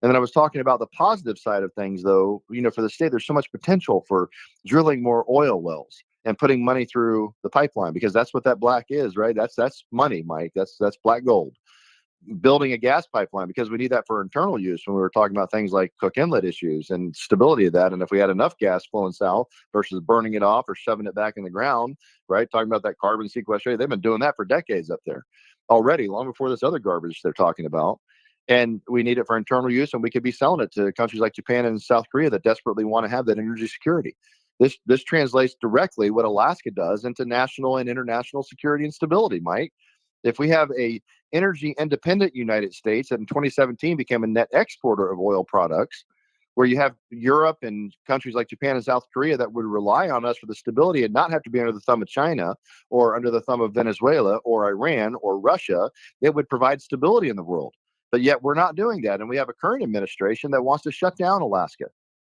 And then I was talking about the positive side of things, though, for the state, there's so much potential for drilling more oil wells and putting money through the pipeline, because that's what that black is, right? That's money, Mike. That's black gold. Building a gas pipeline, because we need that for internal use when we were talking about things like Cook Inlet issues and stability of that. And if we had enough gas flowing south versus burning it off or shoving it back in the ground, right? Talking about that carbon sequestration, they've been doing that for decades up there already, long before this other garbage they're talking about. And we need it for internal use, and we could be selling it to countries like Japan and South Korea that desperately want to have that energy security. This translates directly what Alaska does into national and international security and stability, Mike. If we have a energy independent United States that in 2017 became a net exporter of oil products, where you have Europe and countries like Japan and South Korea that would rely on us for the stability and not have to be under the thumb of China or under the thumb of Venezuela or Iran or Russia. It would provide stability in the world. But yet we're not doing that. And we have a current administration that wants to shut down Alaska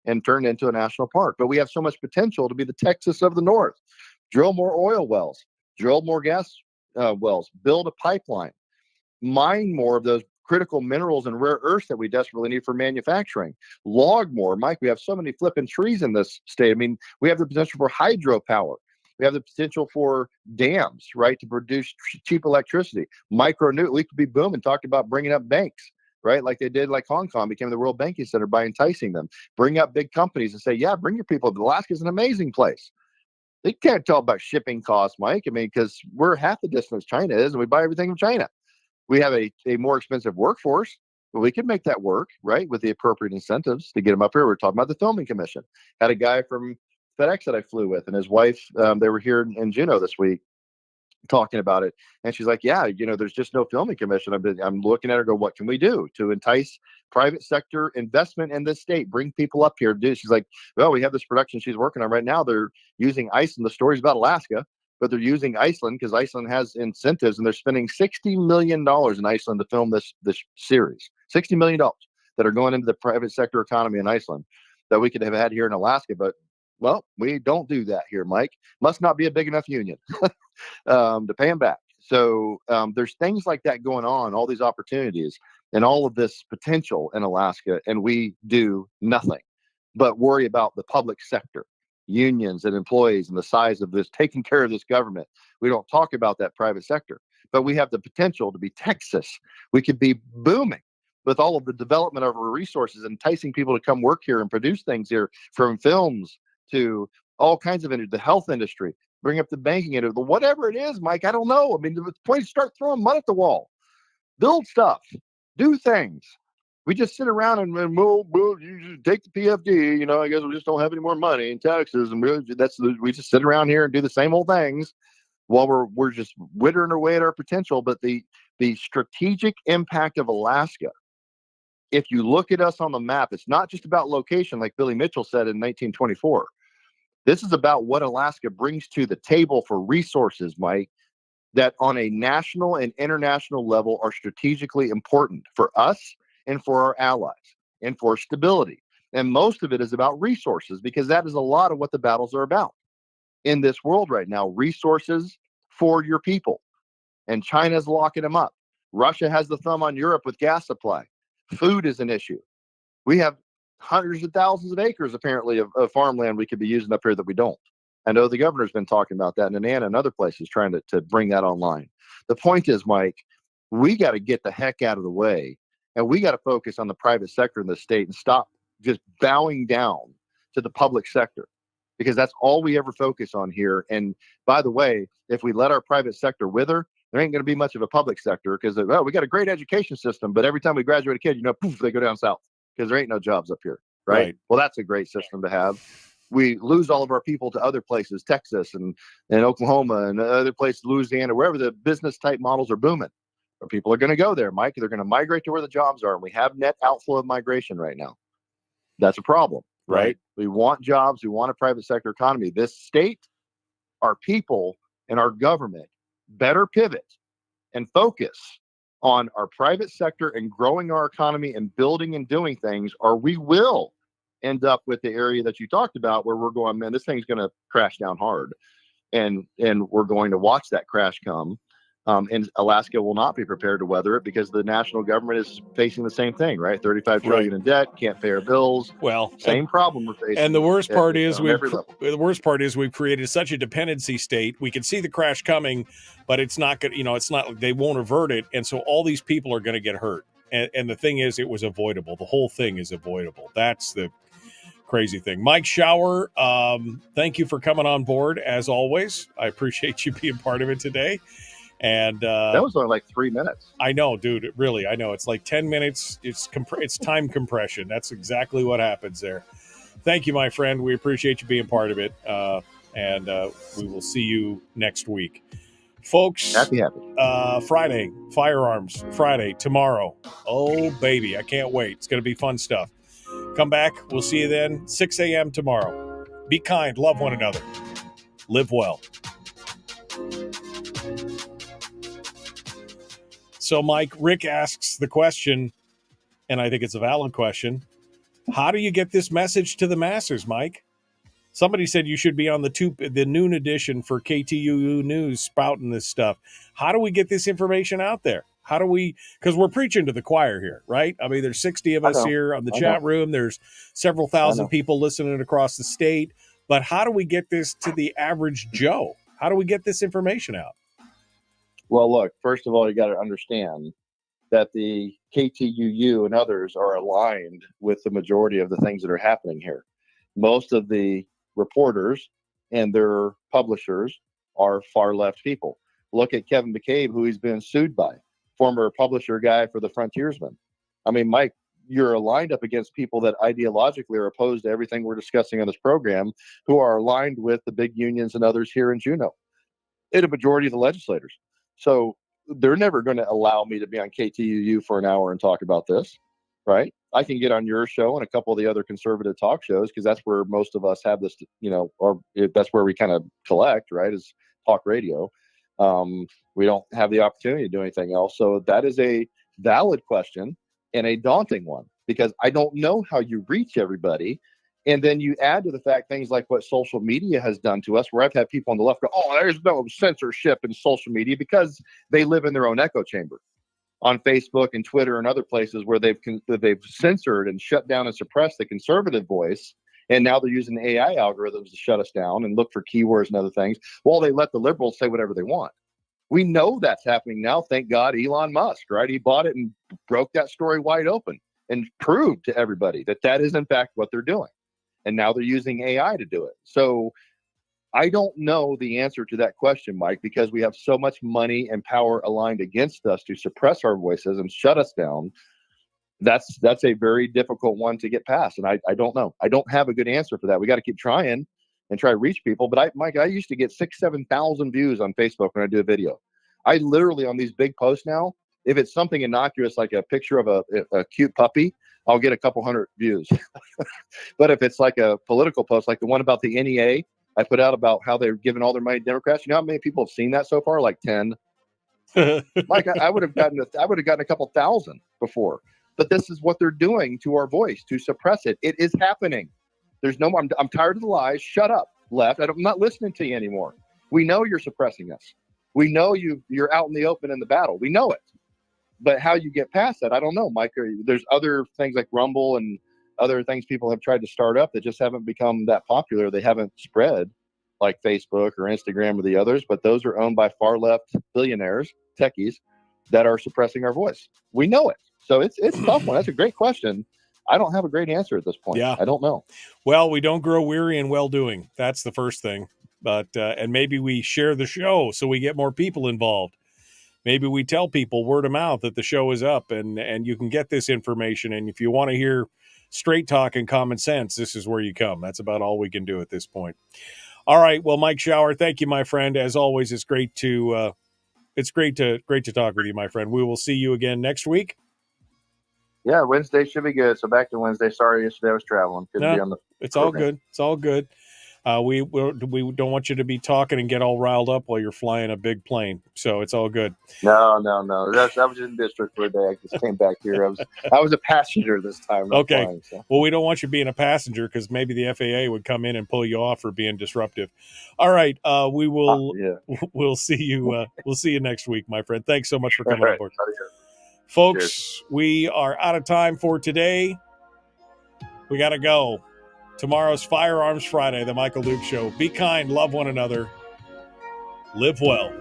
and turn it into a national park. But we have so much potential to be the Texas of the North. Drill more oil wells, drill more gas wells, build a pipeline, mine more of those critical minerals and rare earths that we desperately need for manufacturing, log more. Mike, we have so many flipping trees in this state. I mean, we have the potential for hydropower. We have the potential for dams, right, to produce cheap electricity. We could be booming, talked about bringing up banks, right, like they did, like Hong Kong became the World Banking Center by enticing them. Bring up big companies and say, yeah, bring your people. Alaska is an amazing place. They can't tell about shipping costs, Mike. I mean, because we're half the distance China is, and we buy everything from China. We have a more expensive workforce, but we can make that work, right, with the appropriate incentives to get them up here. We're talking about the filming commission. Had a guy from FedEx that I flew with, and his wife, they were here in Juneau this week talking about it. And she's like, yeah, there's just no filming commission. I'm looking at her, go, what can we do to entice private sector investment in this state, bring people up here to do? She's like, well, we have this production she's working on right now. They're using Iceland. The story's about Alaska, but they're using Iceland because Iceland has incentives, and they're spending $60 million in Iceland to film this series. $60 million that are going into the private sector economy in Iceland that we could have had here in Alaska. But, well, we don't do that here, Mike. Must not be a big enough union to pay them back. So there's things like that going on, all these opportunities and all of this potential in Alaska, and we do nothing but worry about the public sector, unions and employees, and the size of this, taking care of this government. We don't talk about that private sector, but we have the potential to be Texas. We could be booming with all of the development of our resources, enticing people to come work here and produce things here, from films to all kinds of industry, the health industry, bring up the banking industry, whatever it is, Mike. I don't know. I mean, the point is, start throwing mud at the wall, build stuff, do things. We just sit around and we'll you just take the PFD. I guess we just don't have any more money in Texas, and we just sit around here and do the same old things while we're just withering away at our potential. But the strategic impact of Alaska, if you look at us on the map, it's not just about location, like Billy Mitchell said in 1924. This is about what Alaska brings to the table for resources, Mike, that on a national and international level are strategically important for us and for our allies and for stability. And most of it is about resources, because that is a lot of what the battles are about in this world right now. Resources for your people. And China's locking them up. Russia has the thumb on Europe with gas supply. Food is an issue. We have hundreds of thousands of acres, apparently, of farmland we could be using up here that we don't. I know the governor's been talking about that in Anana and other places, trying to bring that online. The point is, Mike, we got to get the heck out of the way, and we got to focus on the private sector in the state and stop just bowing down to the public sector, because that's all we ever focus on here. And by the way, if we let our private sector wither, there ain't going to be much of a public sector, because, well, we got a great education system, but every time we graduate a kid, poof, they go down south, because there ain't no jobs up here, right? Well, that's a great system to have. We lose all of our people to other places, Texas and Oklahoma and other places, Louisiana, wherever the business type models are booming. But people are going to go there, Mike. They're going to migrate to where the jobs are. And we have net outflow of migration right now. That's a problem, right? We want jobs. We want a private sector economy. This state, our people, and our government better pivot and focus on our private sector and growing our economy and building and doing things, or we will end up with the area that you talked about, where we're going, man, this thing's going to crash down hard, and we're going to watch that crash come. And Alaska will not be prepared to weather it, because the national government is facing the same thing, right? 35 trillion in debt, can't pay our bills. Well, same problem we're facing. And the worst part is we've created such a dependency state. We can see the crash coming, but it's not good. It's not, they won't avert it. And so all these people are going to get hurt. And the thing is, it was avoidable. The whole thing is avoidable. That's the crazy thing. Mike Shower, thank you for coming on board as always. I appreciate you being part of it today. And that was only like 3 minutes. I know, dude. Really, I know. It's like 10 minutes. It's time compression. That's exactly what happens there. Thank you, my friend. We appreciate you being part of it. And we will see you next week. Folks, happy. Friday, Firearms Friday, tomorrow. Oh, baby. I can't wait. It's going to be fun stuff. Come back. We'll see you then. 6 a.m. tomorrow. Be kind. Love one another. Live well. So, Mike, Rick asks the question, and I think it's a valid question. How do you get this message to the masses, Mike? Somebody said you should be on the noon edition for KTUU News spouting this stuff. How do we get this information out there? How do we, because we're preaching to the choir here, right? I mean, there's 60 of us here on the chat room. There's several thousand people listening across the state. But how do we get this to the average Joe? How do we get this information out? Well, look, first of all, you got to understand that the KTUU and others are aligned with the majority of the things that are happening here. Most of the reporters and their publishers are far left people. Look at Kevin McCabe, who he's been sued by, former publisher guy for the Frontiersman. I mean, Mike, you're aligned up against people that ideologically are opposed to everything we're discussing on this program, who are aligned with the big unions and others here in Juneau, and a majority of the legislators. So they're never going to allow me to be on KTUU for an hour and talk about this, right? I can get on your show and a couple of the other conservative talk shows, because that's where most of us have this, or that's where we kind of collect, right, is talk radio. We don't have the opportunity to do anything else. So that is a valid question and a daunting one, because I don't know how you reach everybody. And then you add to the fact things like what social media has done to us, where I've had people on the left go, oh, there's no censorship in social media, because they live in their own echo chamber on Facebook and Twitter and other places where they've censored and shut down and suppressed the conservative voice. And now they're using AI algorithms to shut us down and look for keywords and other things, while they let the liberals say whatever they want. We know that's happening now. Thank God, Elon Musk, right? He bought it and broke that story wide open and proved to everybody that that is, in fact, what they're doing. And now they're using AI to do it. So I don't know the answer to that question, Mike, because we have so much money and power aligned against us to suppress our voices and shut us down. That's a very difficult one to get past. And I don't know. I don't have a good answer for that. We got to keep trying and try to reach people. But Mike, I used to get 7,000 views on Facebook when I do a video. I literally, on these big posts now, if it's something innocuous, like a picture of a cute puppy, I'll get a couple hundred views. But if it's like a political post, like the one about the NEA, I put out about how they're giving all their money to Democrats. You know how many people have seen that so far? Like 10. Mike, I would have gotten a couple thousand before. But this is what they're doing to our voice, to suppress it. It is happening. There's no more. I'm tired of the lies. Shut up, left. I'm not listening to you anymore. We know you're suppressing us. We know you're out in the open in the battle. We know it. But how you get past that, I don't know, Mike. There's other things like Rumble and other things people have tried to start up that just haven't become that popular. They haven't spread like Facebook or Instagram or the others, but those are owned by far left billionaires, techies, that are suppressing our voice. We know it. So it's a tough one. That's a great question. I don't have a great answer at this point. Yeah. I don't know. Well, we don't grow weary in well-doing. That's the first thing. But and maybe we share the show so we get more people involved. Maybe we tell people word of mouth that the show is up and you can get this information. And if you want to hear straight talk and common sense, this is where you come. That's about all we can do at this point. All right. Well, Mike Shower, thank you, my friend. As always, it's great to talk with you, my friend. We will see you again next week. Yeah, Wednesday should be good. So back to Wednesday. Sorry, yesterday I was traveling. Couldn't be on the It's program. all good. It's all good. We don't want you to be talking and get all riled up while you're flying a big plane. So it's all good. No. I was in district for a day. I just came back here. I was a passenger this time. Not Okay. flying, so. Well, we don't want you being a passenger because maybe the FAA would come in and pull you off for being disruptive. All right. We will. We'll see you. We'll see you next week, my friend. Thanks so much for coming aboard, folks. Cheers. We are out of time for today. We got to go. Tomorrow's Firearms Friday, the Michael Duke Show. Be kind, love one another, live well.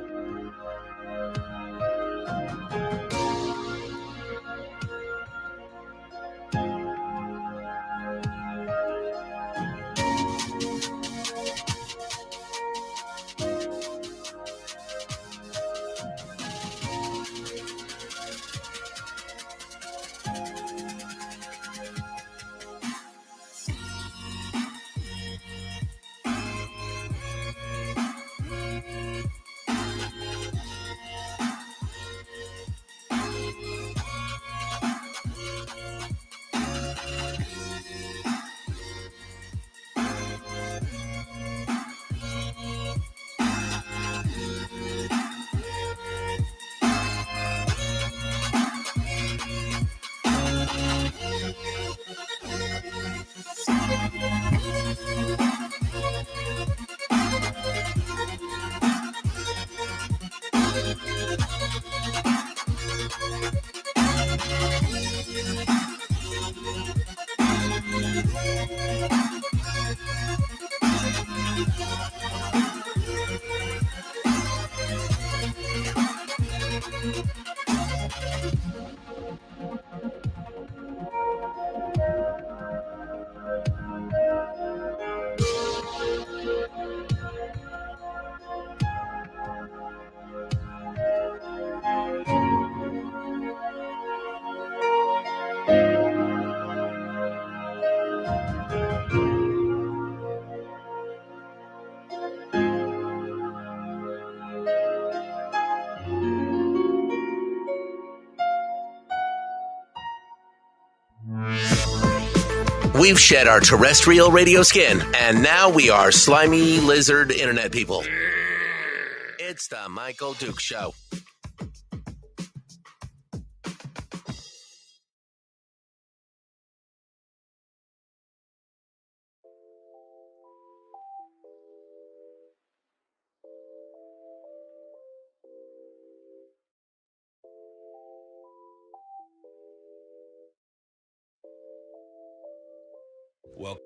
We've shed our terrestrial radio skin, and now we are slimy lizard internet people. It's the Michael Duke Show. Well,